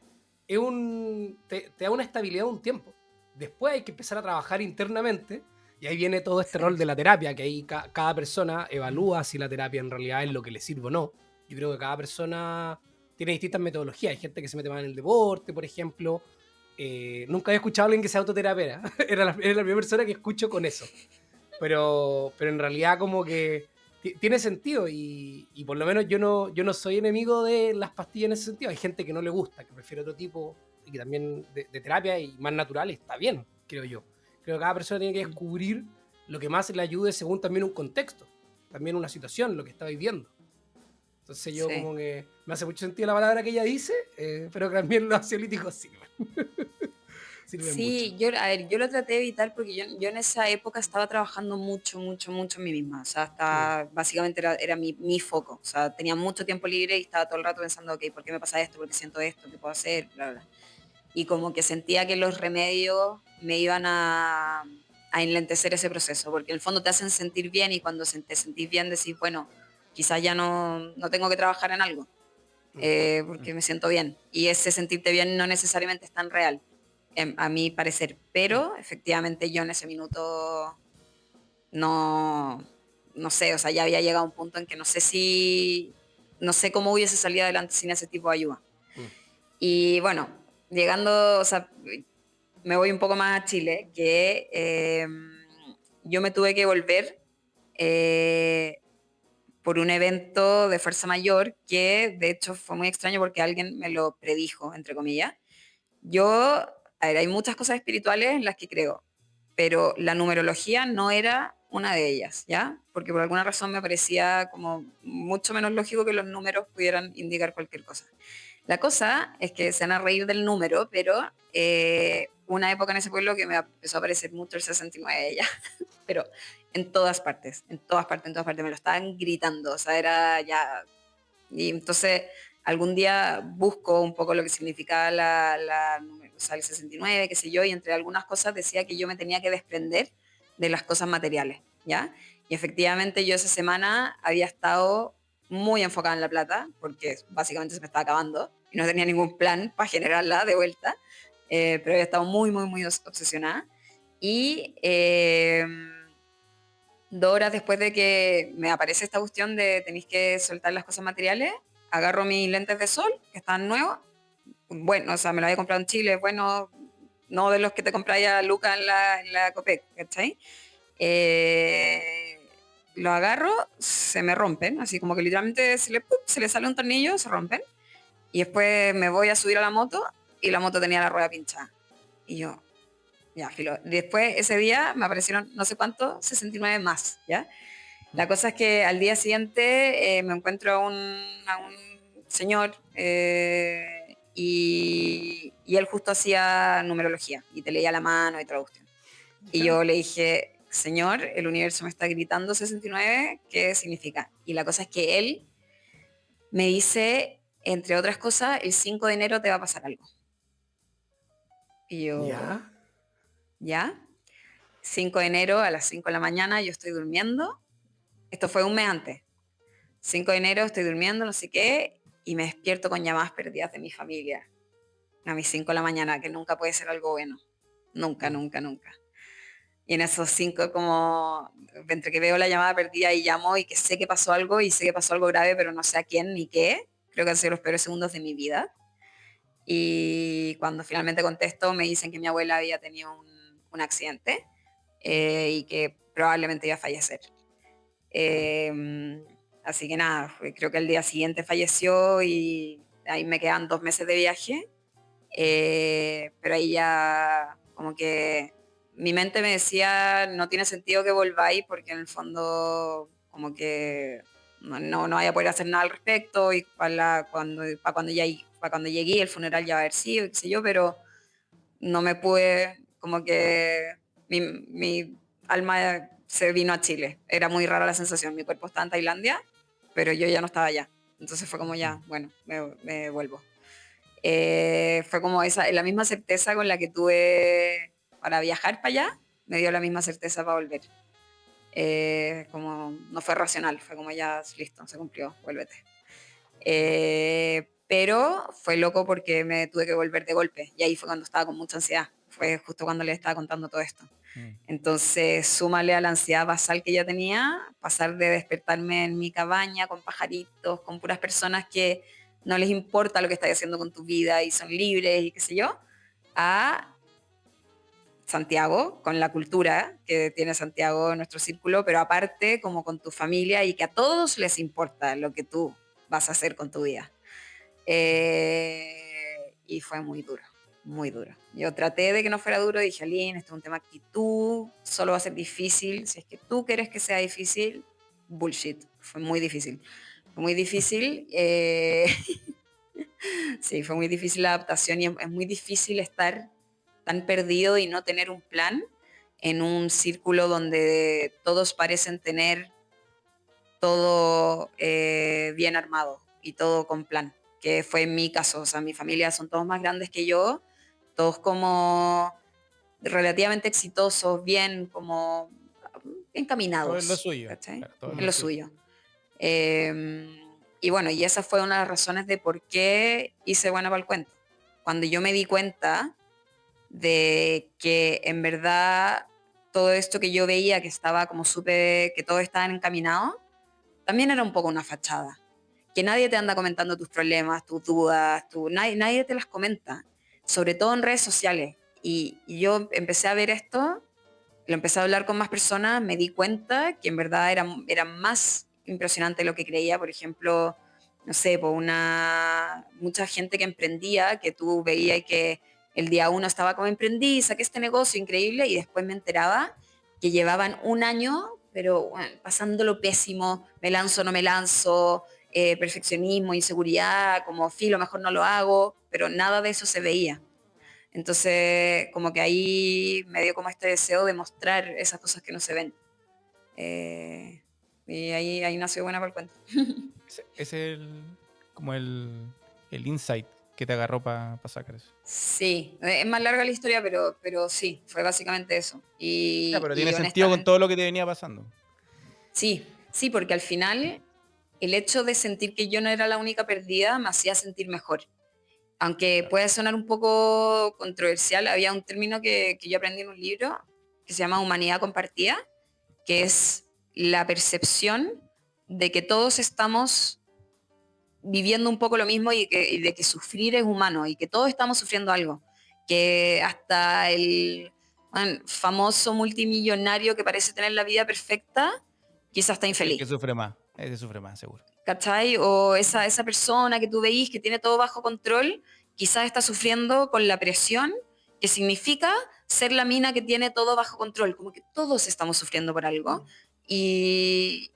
Speaker 2: te da una estabilidad un tiempo. Después hay que empezar a trabajar internamente. Y ahí viene todo este
Speaker 1: Sí.
Speaker 2: rol de la terapia, que ahí cada persona evalúa si la terapia en realidad es lo que le sirve o no. Yo creo que cada persona tiene distintas metodologías. Hay gente que se mete más en el deporte, por ejemplo. Nunca había escuchado a alguien que se autoterapera. Era la primera persona que escucho con eso. Pero en realidad como que tiene sentido y por lo menos yo no soy enemigo de las pastillas en ese sentido. Hay gente que no le gusta, que prefiere otro tipo y también de terapia y más natural, está bien, creo yo. Creo que cada persona tiene que descubrir lo que más le ayude según también un contexto, también una situación, lo que está viviendo. Entonces yo
Speaker 1: Sí.
Speaker 2: como que me hace mucho sentido la palabra que ella dice, pero que también los ansiolíticos sirven. Sirven mucho.
Speaker 1: Sí, a ver, yo lo traté de evitar porque yo en esa época estaba trabajando mucho, mucho, mucho en mí misma. O sea,
Speaker 2: Mm.
Speaker 1: básicamente era mi foco. O sea, tenía mucho tiempo libre y estaba todo el rato pensando, ok, ¿por qué me pasa esto? ¿Por qué siento esto? ¿Qué puedo hacer? Bla, bla. Y como que sentía que los remedios me iban a enlentecer ese proceso, porque en el fondo te hacen sentir bien y cuando te sentís bien decís, bueno, quizás ya no tengo que trabajar en algo,
Speaker 2: Mm.
Speaker 1: porque me siento bien. Y ese sentirte bien no necesariamente es tan real, a mi parecer, pero efectivamente yo en ese minuto no, no sé, o sea, ya había llegado a un punto en que no sé cómo hubiese salido adelante sin ese tipo de ayuda.
Speaker 2: Mm.
Speaker 1: Y bueno, llegando, o sea, me voy un poco más a Chile, que yo me tuve que volver eh, por un evento de fuerza mayor que de hecho fue muy extraño porque alguien me lo predijo, entre comillas. Yo, a ver, hay muchas cosas espirituales en las que creo, pero la numerología no era una de ellas, ¿ya? Porque por alguna razón me parecía como mucho menos lógico que los números pudieran indicar cualquier cosa. La cosa es que se van a reír del número, pero una época en ese pueblo que me empezó a aparecer mucho el 69 ya, pero en todas partes, en todas partes, en todas partes, me lo estaban gritando, o sea, era ya... Y entonces algún día busco un poco lo que significaba o sea, el 69, qué sé yo, y entre algunas cosas decía que yo me tenía que desprender de las cosas materiales, ¿ya? Y efectivamente yo esa semana había estado muy enfocada en la plata, porque básicamente se me estaba acabando, y no tenía ningún plan para generarla de vuelta, pero había estado muy, muy, muy obsesionada. Y 2 horas después de que me aparece esta cuestión de tenéis que soltar las cosas materiales, agarro mis lentes de sol, que están nuevos, bueno, o sea, me los había comprado en Chile, bueno, no de los que te compráis a Luca en la Copec, ¿cachai? Eh, lo agarro, se me rompen, así como que literalmente se le sale un tornillo, se rompen, y después me voy a subir a la moto y la moto tenía la rueda pinchada. Y yo, ya, filo. Después, ese día me aparecieron no sé cuántos, 69 más, ¿ya? La cosa es que al día siguiente me encuentro a un señor y él justo hacía numerología y te leía la mano y traducción. Y
Speaker 2: ¿Ya?
Speaker 1: yo le dije, señor, el universo me está gritando 69, ¿qué significa? Y la cosa es que él me dice, entre otras cosas, el 5 de enero te va a pasar algo. Y yo,
Speaker 2: ¿Ya?
Speaker 1: ¿ya? 5 de enero a las 5 de la mañana yo estoy durmiendo. Esto fue un mes antes. 5 de enero estoy durmiendo, no sé qué, y me despierto con llamadas perdidas de mi familia a mis 5 de la mañana, que nunca puede ser algo bueno. Nunca,
Speaker 2: Mm.
Speaker 1: nunca, nunca. Y en esos 5 como, entre que veo la llamada perdida y llamo y que sé que pasó algo y sé que pasó algo grave, pero no sé a quién ni qué, creo que han sido los peores segundos de mi vida. Y cuando finalmente contesto me dicen que mi abuela había tenido un accidente y que probablemente iba a fallecer. Eh, Así que nada, creo que el día siguiente falleció y ahí me quedan 2 meses de viaje. Pero ahí ya como que mi mente me decía, no tiene sentido que volváis porque en el fondo como que no vaya a poder hacer nada al respecto y para cuando llegué el funeral ya va a haber sido, qué sé yo, pero no me pude, como que mi alma se vino a Chile. Era muy rara la sensación. Mi cuerpo estaba en Tailandia, pero yo ya no estaba allá. Entonces fue como ya, bueno, me vuelvo. Fue como la misma certeza con la que tuve para viajar para allá, me dio la misma certeza para volver. Como no fue racional, fue como ya, listo, se cumplió, vuélvete. Pero fue loco porque me tuve que volver de golpe y ahí fue cuando estaba con mucha ansiedad. Fue justo cuando le estaba contando todo esto.
Speaker 3: Mm.
Speaker 1: Entonces, súmale a la ansiedad basal que ya tenía, pasar de despertarme en mi cabaña con pajaritos, con puras personas que no les importa lo que estás haciendo con tu vida y son libres y qué sé yo, a Santiago, con la cultura que tiene Santiago en nuestro círculo, pero aparte como con tu familia y que a todos les importa lo que tú vas a hacer con tu vida. Y fue muy duro. muy duro. Yo traté de que no fuera duro, dije, Aline, esto es un tema que tú solo va a ser difícil, si es que tú quieres que sea difícil, bullshit, fue muy difícil. Fue muy difícil, sí, fue muy difícil la adaptación y es muy difícil estar tan perdido y no tener un plan en un círculo donde todos parecen tener todo bien armado y todo con plan, que fue en mi caso. O sea, mi familia son todos más grandes que yo, todos como relativamente exitosos, bien, como
Speaker 3: Todo es lo
Speaker 1: encaminados,
Speaker 3: suyo.
Speaker 1: ¿cachai?
Speaker 3: Claro, todo es
Speaker 1: En
Speaker 3: lo
Speaker 1: lo
Speaker 3: suyo.
Speaker 1: suyo. Y bueno, y esa fue una de las razones de por qué hice Buena para el Cuento. Cuando yo me di cuenta de que en verdad todo esto que yo veía que estaba como súper, que todos estaban encaminados, también era un poco una fachada. Que nadie te anda comentando tus problemas, tus dudas, nadie te las comenta, sobre todo en redes sociales. Y yo empecé a ver esto, lo empecé a hablar con más personas, me di cuenta que en verdad era más impresionante de lo que creía. Por ejemplo, no sé, por mucha gente que emprendía, que tú veías que el día uno estaba como emprendí, saqué este negocio increíble y después me enteraba que llevaban un año, pero bueno, pasándolo pésimo, me lanzo, no me lanzo, perfeccionismo, inseguridad, como filo, mejor no lo hago, pero nada de eso se veía. Entonces, como que ahí me dio como este deseo de mostrar esas cosas que no se ven. Y ahí nació Buena para el Cuento.
Speaker 3: Ese es como el insight que te agarró para sacar eso.
Speaker 1: Sí, es más larga la historia, pero sí, fue básicamente eso.
Speaker 3: Ya, pero
Speaker 1: Y
Speaker 3: tiene sentido con
Speaker 1: honestamente,
Speaker 3: todo lo que te venía pasando.
Speaker 1: sí, sí, porque al final el hecho de sentir que yo no era la única perdida me hacía sentir mejor. Aunque
Speaker 3: Claro.
Speaker 1: puede sonar un poco controversial, había un término que yo aprendí en un libro que se llama humanidad compartida, que es la percepción de que todos estamos viviendo un poco lo mismo y de que sufrir es humano y que todos estamos sufriendo algo. Que hasta el famoso multimillonario que parece tener la vida perfecta, quizás está
Speaker 3: El que
Speaker 1: infeliz.
Speaker 3: sufre más. Ese sufre más, seguro.
Speaker 1: ¿Cachai? O esa persona que tú veís que tiene todo bajo control, quizás está sufriendo con la presión que significa ser la mina que tiene todo bajo control. Como que todos estamos sufriendo por algo. Y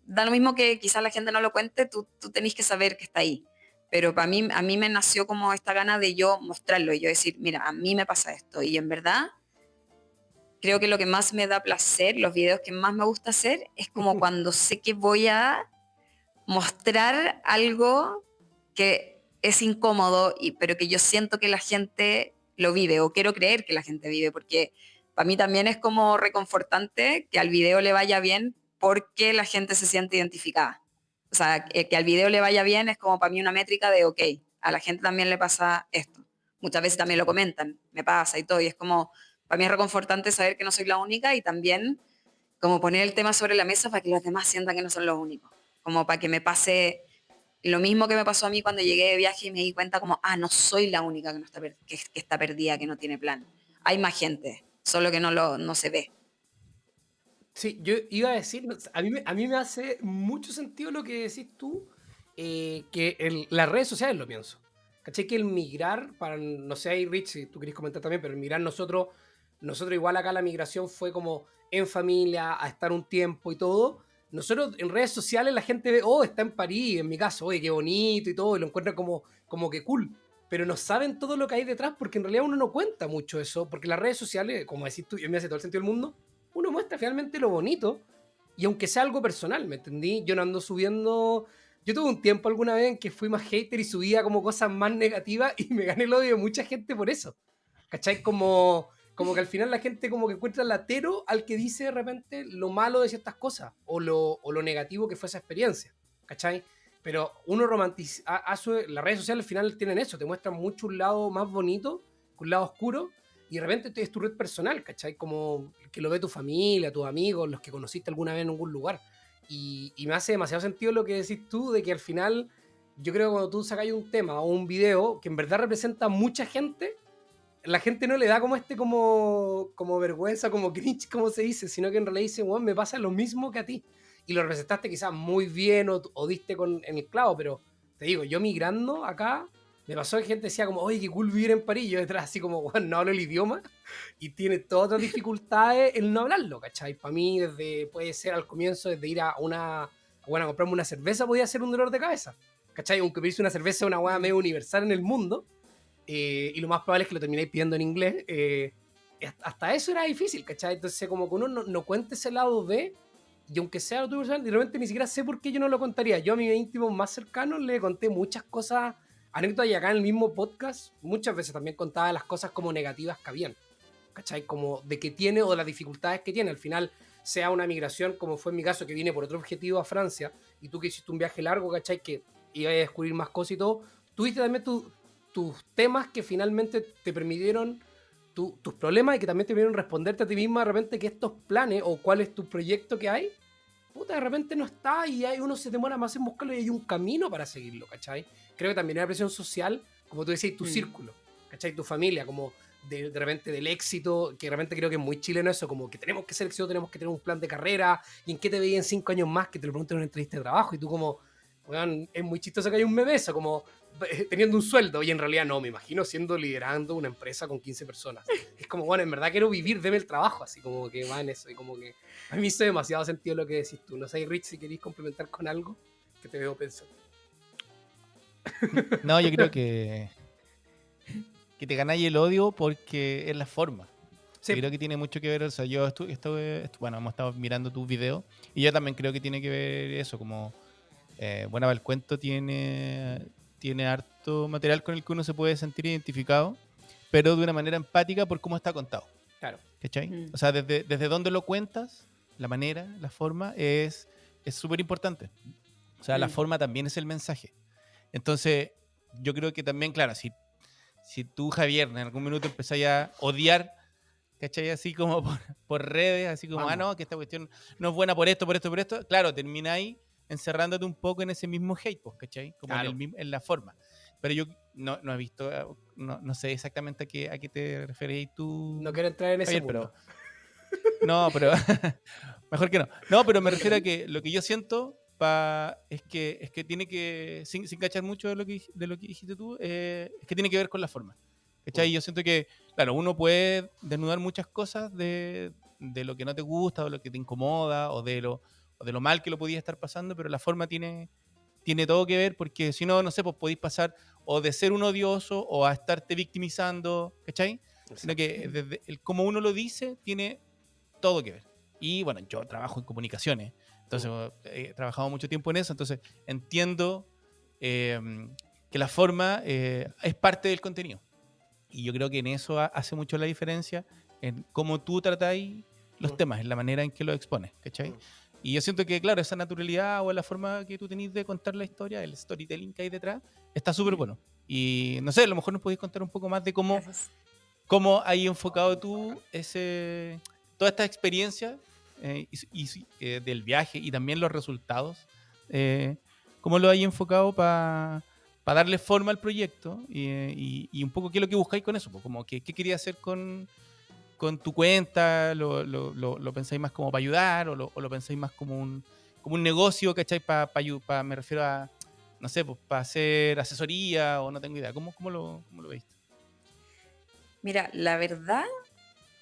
Speaker 1: da lo mismo que quizás la gente no lo cuente, tú tenés que saber que está ahí. Pero para mí, a mí me nació como esta gana de yo mostrarlo y yo decir, mira, a mí me pasa esto. Y en verdad, creo que lo que más me da placer, los videos que más me gusta hacer, es como cuando sé que voy a mostrar algo que es incómodo, pero que yo siento que la gente lo vive o quiero creer que la gente vive, porque para mí también es como reconfortante que al video le vaya bien porque la gente se siente identificada. O sea, que al video le vaya bien es como para mí una métrica de, ok, a la gente también le pasa esto. Muchas veces también lo comentan, me pasa y todo, y es como, para mí es reconfortante saber que no soy la única y también como poner el tema sobre la mesa para que los demás sientan que no son los únicos, como para que me pase lo mismo que me pasó a mí cuando llegué de viaje y me di cuenta como, no soy la única que, no está, que está perdida, que no tiene plan. Hay más gente, solo que no se ve.
Speaker 2: Sí, yo iba a decir, a mí me hace mucho sentido lo que decís tú, que en las redes sociales lo pienso. ¿Cachai? Que el migrar, para, no sé, ahí Rich, si tú querés comentar también, pero el migrar nosotros igual acá la migración fue como en familia, a estar un tiempo y todo. Nosotros en redes sociales la gente ve, oh, está en París, en mi caso, oye, qué bonito y todo, y lo encuentra como que cool. Pero no saben todo lo que hay detrás porque en realidad uno no cuenta mucho eso, porque las redes sociales, como decís tú, y me hace todo el sentido del mundo, uno muestra finalmente lo bonito, y aunque sea algo personal, ¿me entendí? Yo no ando subiendo... Yo tuve un tiempo alguna vez en que fui más hater y subía como cosas más negativas y me gané el odio de mucha gente por eso. ¿Cachai? Como que al final la gente como que encuentra latero al que dice de repente lo malo de ciertas cosas o lo negativo que fue esa experiencia. ¿Cachai? Pero uno romantiza... Las redes sociales al final tienen eso, te muestran mucho un lado más bonito que un lado oscuro, y de repente es tu red personal, ¿cachai? Como que lo ve tu familia, tus amigos, los que conociste alguna vez en algún lugar. Y me hace demasiado sentido lo que decís tú, de que al final, yo creo que cuando tú sacas un tema o un video que en verdad representa a mucha gente, la gente no le da como vergüenza, como cringe, como se dice, sino que en realidad dice, bueno, me pasa lo mismo que a ti. Y lo representaste quizás muy bien o diste en el clavo, pero te digo, yo migrando acá, Me pasó que gente decía como, oye, qué cool vivir en París. Yo detrás así como, bueno, no hablo el idioma y tiene todas otras dificultades el no hablarlo, ¿cachai? Para mí, puede ser al comienzo, desde ir bueno, a comprarme una cerveza podía ser un dolor de cabeza, ¿cachai? Aunque pedirse una cerveza es una hueá medio universal en el mundo, y lo más probable es que lo terminéis pidiendo en inglés, hasta eso era difícil, ¿cachai? Entonces como que uno no cuente ese lado B, y aunque sea lo tuyo personal, de repente ni siquiera sé por qué yo no lo contaría. Yo a mis íntimos más cercanos le conté muchas cosas, anécdotas, y acá en el mismo podcast muchas veces también contaba las cosas como negativas que habían, ¿cachai? Como de que tiene o de las dificultades que tiene. Al final, sea una migración, como fue en mi caso, que vine por otro objetivo a Francia, y tú que hiciste un viaje largo, ¿cachai? Que ibas a descubrir más cosas y todo, tuviste también tus temas que finalmente te permitieron tus problemas y que también te permitieron responderte a ti misma de repente que estos planes o cuál es tu proyecto que hay, puta, de repente no está y uno se demora más en buscarlo y hay un camino para seguirlo, ¿cachai? Creo que también hay una presión social, como tú decías, tu círculo, ¿cachai? Tu familia, como de repente del éxito, que de repente creo que es muy chileno eso, como que tenemos que ser exitosos, tenemos que tener un plan de carrera, y en qué te veías en 5 años más, que te lo preguntan en una entrevista de trabajo, y tú como, weón, es muy chistoso que haya un meme eso, como teniendo un sueldo, y en realidad no, me imagino liderando una empresa con 15 personas. Es como, bueno, en verdad quiero vivir, deme el trabajo, así como que va en eso, y como que a mí hizo demasiado sentido lo que decís tú. No sé, Rich, si queréis complementar con algo que te veo pensando.
Speaker 3: No, yo creo que te ganáis el odio porque es la forma.
Speaker 2: Sí.
Speaker 3: Yo creo que tiene mucho que ver, o sea, bueno, hemos estado mirando tus videos y yo también creo que tiene que ver eso, como Buena para el cuento tiene harto material con el que uno se puede sentir identificado, pero de una manera empática por cómo está contado.
Speaker 2: Claro.
Speaker 3: ¿Cachai? O sea, desde dónde lo cuentas, la manera, la forma, es súper importante. O sea, la forma también es el mensaje. Entonces, yo creo que también, claro, si tú, Javier, en algún minuto empezás a odiar, ¿cachai? Así como por redes, así como,
Speaker 2: Vamos.
Speaker 3: no, que esta cuestión no es buena por esto, claro, termináis encerrándote un poco en ese mismo hate, pues, ¿cachai? Como
Speaker 2: Claro.
Speaker 3: en la forma. Pero yo no he visto, no sé exactamente a qué te refieres tú.
Speaker 2: No quiero entrar en ese
Speaker 3: Javier,
Speaker 2: mundo.
Speaker 3: no, pero mejor que no. No, pero me refiero a que lo que yo siento es que tiene que, sin cachar mucho de lo que dijiste tú, es que tiene que ver con la forma. ¿Cachai? Yo siento que, claro, uno puede desnudar muchas cosas de lo que no te gusta, o lo que te incomoda, o de lo mal que lo podías estar pasando, pero la forma tiene todo que ver, porque si no, no sé, pues podéis pasar o de ser un odioso o a estarte victimizando, ¿cachai? Sino que desde cómo uno lo dice tiene todo que ver. Y bueno, yo trabajo en comunicaciones, entonces he trabajado mucho tiempo en eso, entonces entiendo que la forma es parte del contenido. Y yo creo que en eso hace mucho la diferencia en cómo tú tratáis los temas, en la manera en que los expones, ¿cachai? Y yo siento que, claro, esa naturalidad o la forma que tú tenés de contar la historia, el storytelling que hay detrás, está súper bueno. Y no sé, a lo mejor nos podéis contar un poco más de cómo hay enfocado tú toda esta experiencia del viaje y también los resultados. ¿Cómo lo hay enfocado para darle forma al proyecto? Y un poco qué es lo que buscáis con eso. Como qué querías hacer con tu cuenta. ¿Lo pensáis más como para ayudar o lo pensáis más como un negocio, ¿cachai? Me refiero a, no sé, pues para hacer asesoría o no tengo idea. ¿Cómo lo veis?
Speaker 1: Mira, la verdad,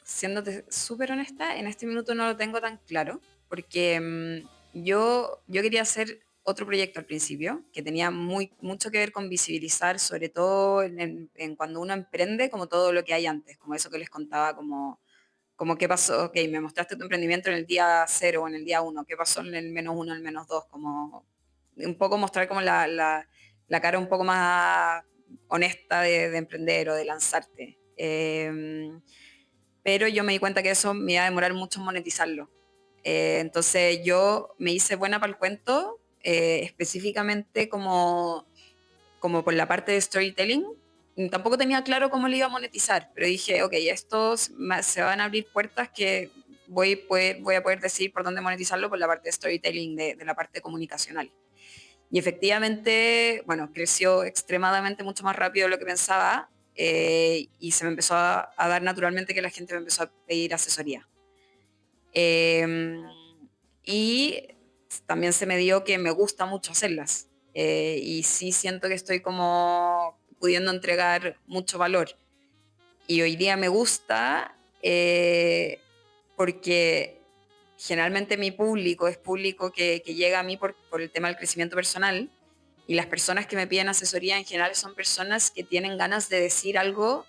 Speaker 1: siéndote súper honesta, en este minuto no lo tengo tan claro, porque yo quería hacer otro proyecto al principio, que tenía mucho que ver con visibilizar, sobre todo en cuando uno emprende, como todo lo que hay antes, como eso que les contaba, como qué pasó, ok, me mostraste tu emprendimiento en el día 0 o en el día 1, qué pasó en el -1, en el -2, como un poco mostrar como la cara un poco más honesta de emprender o de lanzarte. Pero yo me di cuenta que eso me iba a demorar mucho en monetizarlo. Entonces yo me hice buena para el cuento, específicamente como por la parte de storytelling. Tampoco tenía claro cómo lo iba a monetizar, pero dije, ok, estos se van a abrir puertas que voy a poder decir por dónde monetizarlo por la parte de storytelling, de la parte comunicacional. Y efectivamente, bueno, creció extremadamente mucho más rápido de lo que pensaba, y se me empezó a dar naturalmente que la gente me empezó a pedir asesoría. Y también se me dio que me gusta mucho hacerlas. Y sí siento que estoy como pudiendo entregar mucho valor. Y hoy día me gusta porque generalmente mi público es público que llega a mí por el tema del crecimiento personal, y las personas que me piden asesoría en general son personas que tienen ganas de decir algo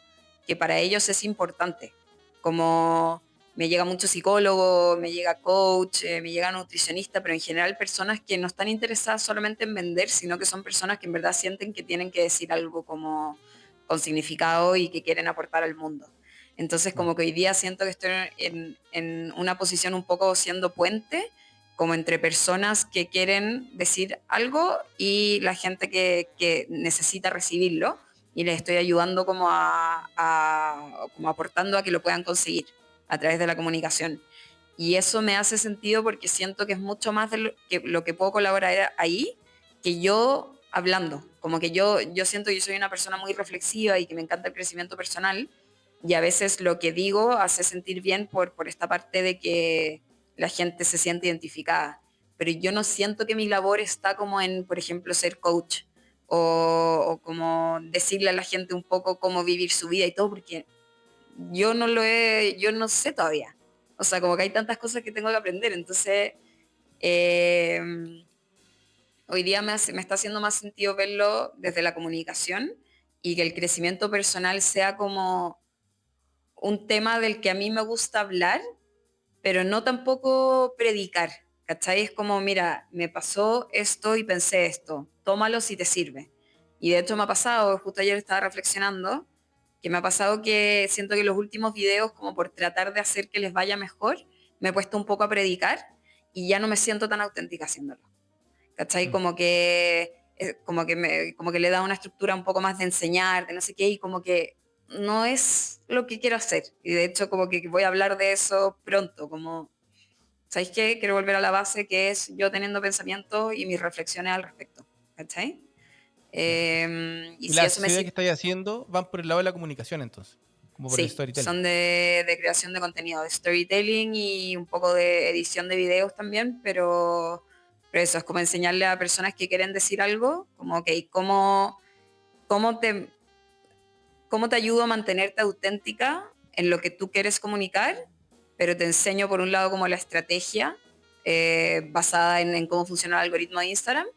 Speaker 1: que para ellos es importante. Como me llega mucho psicólogo, me llega coach, me llega nutricionista, pero en general personas que no están interesadas solamente en vender, sino que son personas que en verdad sienten que tienen que decir algo como con significado y que quieren aportar al mundo. Entonces como que hoy día siento que estoy en una posición un poco siendo puente, como entre personas que quieren decir algo y la gente que necesita recibirlo, y les estoy ayudando como como aportando a que lo puedan conseguir a través de la comunicación. Y eso me hace sentido porque siento que es mucho más de lo que puedo colaborar ahí que yo hablando. Como que yo siento que yo soy una persona muy reflexiva y que me encanta el crecimiento personal, y a veces lo que digo hace sentir bien por esta parte de que la gente se siente identificada. Pero yo no siento que mi labor está como en, por ejemplo, ser coach o como decirle a la gente un poco cómo vivir su vida y todo, porque yo no sé todavía. O sea, como que hay tantas cosas que tengo que aprender. Entonces, eh, hoy día me está haciendo más sentido verlo desde la comunicación, y que el crecimiento personal sea como un tema del que a mí me gusta hablar, pero no tampoco predicar, ¿cachai? Es como, mira, me pasó esto y pensé esto, tómalo si te sirve. Y de hecho me ha pasado, justo ayer estaba reflexionando, que me ha pasado que siento que los últimos videos, como por tratar de hacer que les vaya mejor, me he puesto un poco a predicar y ya no me siento tan auténtica haciéndolo, ¿cachai? Como que le da una estructura un poco más de enseñar, de no sé qué, y como que no es lo que quiero hacer. Y de hecho como que voy a hablar de eso pronto, como, ¿sabéis qué? Quiero volver a la base, que es yo teniendo pensamientos y mis reflexiones al respecto, ¿cachai?
Speaker 3: Ya.
Speaker 1: Y
Speaker 3: Y
Speaker 1: si
Speaker 3: las
Speaker 1: eso me
Speaker 3: ideas que
Speaker 1: sirve,
Speaker 3: estáis haciendo van por el lado de la comunicación, entonces, como por el
Speaker 1: sí,
Speaker 3: storytelling.
Speaker 1: son de creación de contenido, de storytelling y un poco de edición de videos también, pero eso es como enseñarle a personas que quieren decir algo, como, ok, cómo te, cómo te ayudo a mantenerte auténtica en lo que tú quieres comunicar, pero te enseño por un lado como la estrategia basada en cómo funciona el algoritmo de Instagram,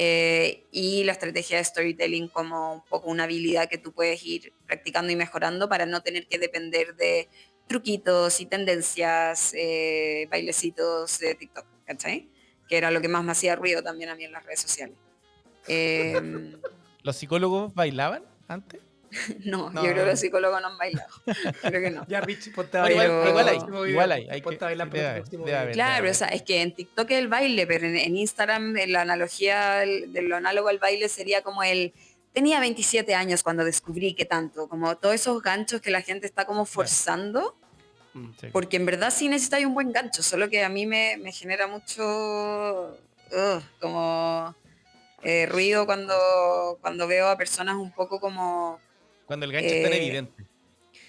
Speaker 1: y la estrategia de storytelling como un poco una habilidad que tú puedes ir practicando y mejorando para no tener que depender de truquitos y tendencias, bailecitos de TikTok, ¿cachai? Que era lo que más me hacía ruido también a mí en las redes sociales. Eh,
Speaker 3: ¿Los psicólogos bailaban antes?
Speaker 1: no, yo creo que los
Speaker 3: No.
Speaker 1: psicólogos no han bailado. Creo que no.
Speaker 2: Ya, Rich, ponte a
Speaker 3: Bueno,
Speaker 2: bailar para
Speaker 3: igual
Speaker 2: nuestro
Speaker 3: hay,
Speaker 1: Pero
Speaker 2: próximo
Speaker 3: igual
Speaker 2: video.
Speaker 3: hay
Speaker 2: Ponte
Speaker 3: que,
Speaker 2: a bailar
Speaker 3: sí,
Speaker 2: para nuestro próximo
Speaker 3: debe
Speaker 2: video.
Speaker 3: haber, debe
Speaker 1: claro, o
Speaker 3: haber.
Speaker 1: sea, es que en TikTok es el baile, pero en Instagram la analogía de lo análogo al baile sería como tenía 27 años cuando descubrí que tanto, como todos esos ganchos que la gente está como
Speaker 3: Claro,
Speaker 1: forzando,
Speaker 2: Mm.
Speaker 3: sí.
Speaker 1: porque en verdad sí necesitáis un buen gancho, solo que a mí me genera mucho como ruido cuando veo a personas un poco como...
Speaker 3: Cuando el gancho es tan
Speaker 1: eh,
Speaker 3: evidente.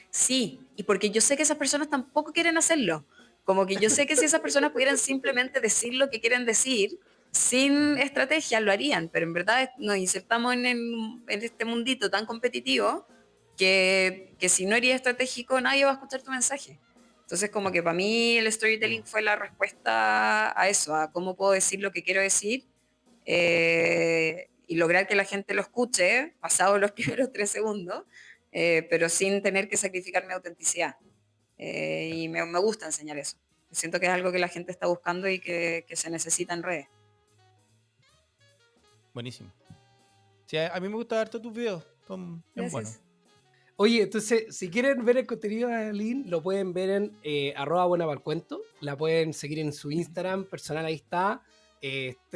Speaker 1: Sí, y porque yo sé que esas personas tampoco quieren hacerlo. Como que yo sé que si esas personas pudieran simplemente decir lo que quieren decir, sin
Speaker 3: Ujú.
Speaker 1: estrategia, lo harían. Pero en verdad nos insertamos en este mundito tan competitivo que si no eres estratégico, nadie va a escuchar tu mensaje. Entonces, como
Speaker 3: Claro.
Speaker 1: que para mí el storytelling fue la respuesta a eso, a cómo puedo decir lo que quiero decir, y lograr que la gente lo escuche, pasados los primeros 3 segundos, pero sin tener que sacrificar mi autenticidad.
Speaker 3: Claro.
Speaker 1: Y me gusta enseñar eso. Siento que es algo que la gente está buscando y que se necesita en redes.
Speaker 3: Buenísimo. Sí, a mí me gusta harto tus videos. Son bien buenos.
Speaker 1: Gracias.
Speaker 2: Oye, entonces, si quieren ver el contenido de Aline, lo pueden ver en @buenapalcuento. La pueden seguir en su Instagram personal, ahí está.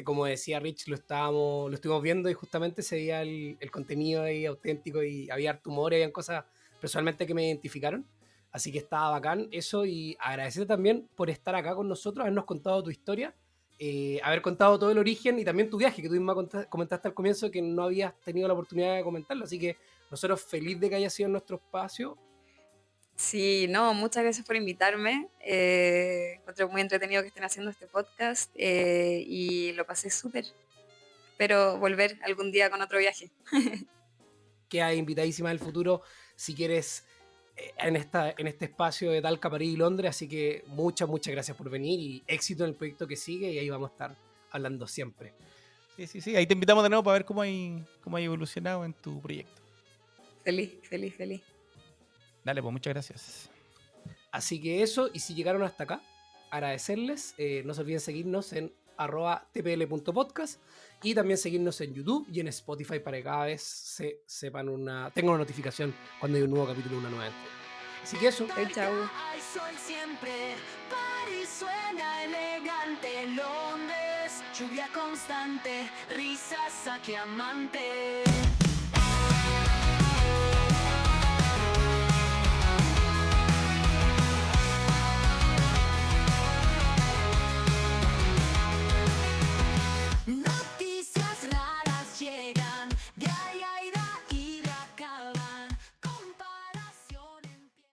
Speaker 2: Como decía Rich, lo estuvimos viendo y justamente se veía el contenido ahí auténtico y había harto humor y habían cosas personalmente que me identificaron. Así que estaba bacán eso, y agradecerte también por estar acá con nosotros, habernos contado tu historia, haber contado todo el origen y también tu viaje, que tú misma comentaste al comienzo que no habías tenido la oportunidad de comentarlo. Así que nosotros feliz de que haya sido nuestro espacio.
Speaker 1: Sí, no, muchas gracias por invitarme. Encuentro muy entretenido que estén haciendo este podcast, y lo pasé súper. Espero volver algún día con otro viaje.
Speaker 2: queda invitadísima en el futuro si quieres en este espacio de Talca, París y Londres. Así que muchas gracias por venir y éxito en el proyecto que sigue, y ahí vamos a estar hablando siempre.
Speaker 3: Sí. Ahí te invitamos de nuevo para ver cómo hay evolucionado en tu proyecto.
Speaker 1: Feliz.
Speaker 3: Dale, pues muchas gracias.
Speaker 2: Así que eso, y si llegaron hasta acá, agradecerles. No se olviden seguirnos en @tpl.podcast y también seguirnos en YouTube y en Spotify para que cada vez tengan una notificación cuando hay un nuevo capítulo, una nueva entrega. Así que eso.
Speaker 1: Chau.
Speaker 4: Hay sol siempre, París suena elegante, Londres, lluvia constante, risas a que amante.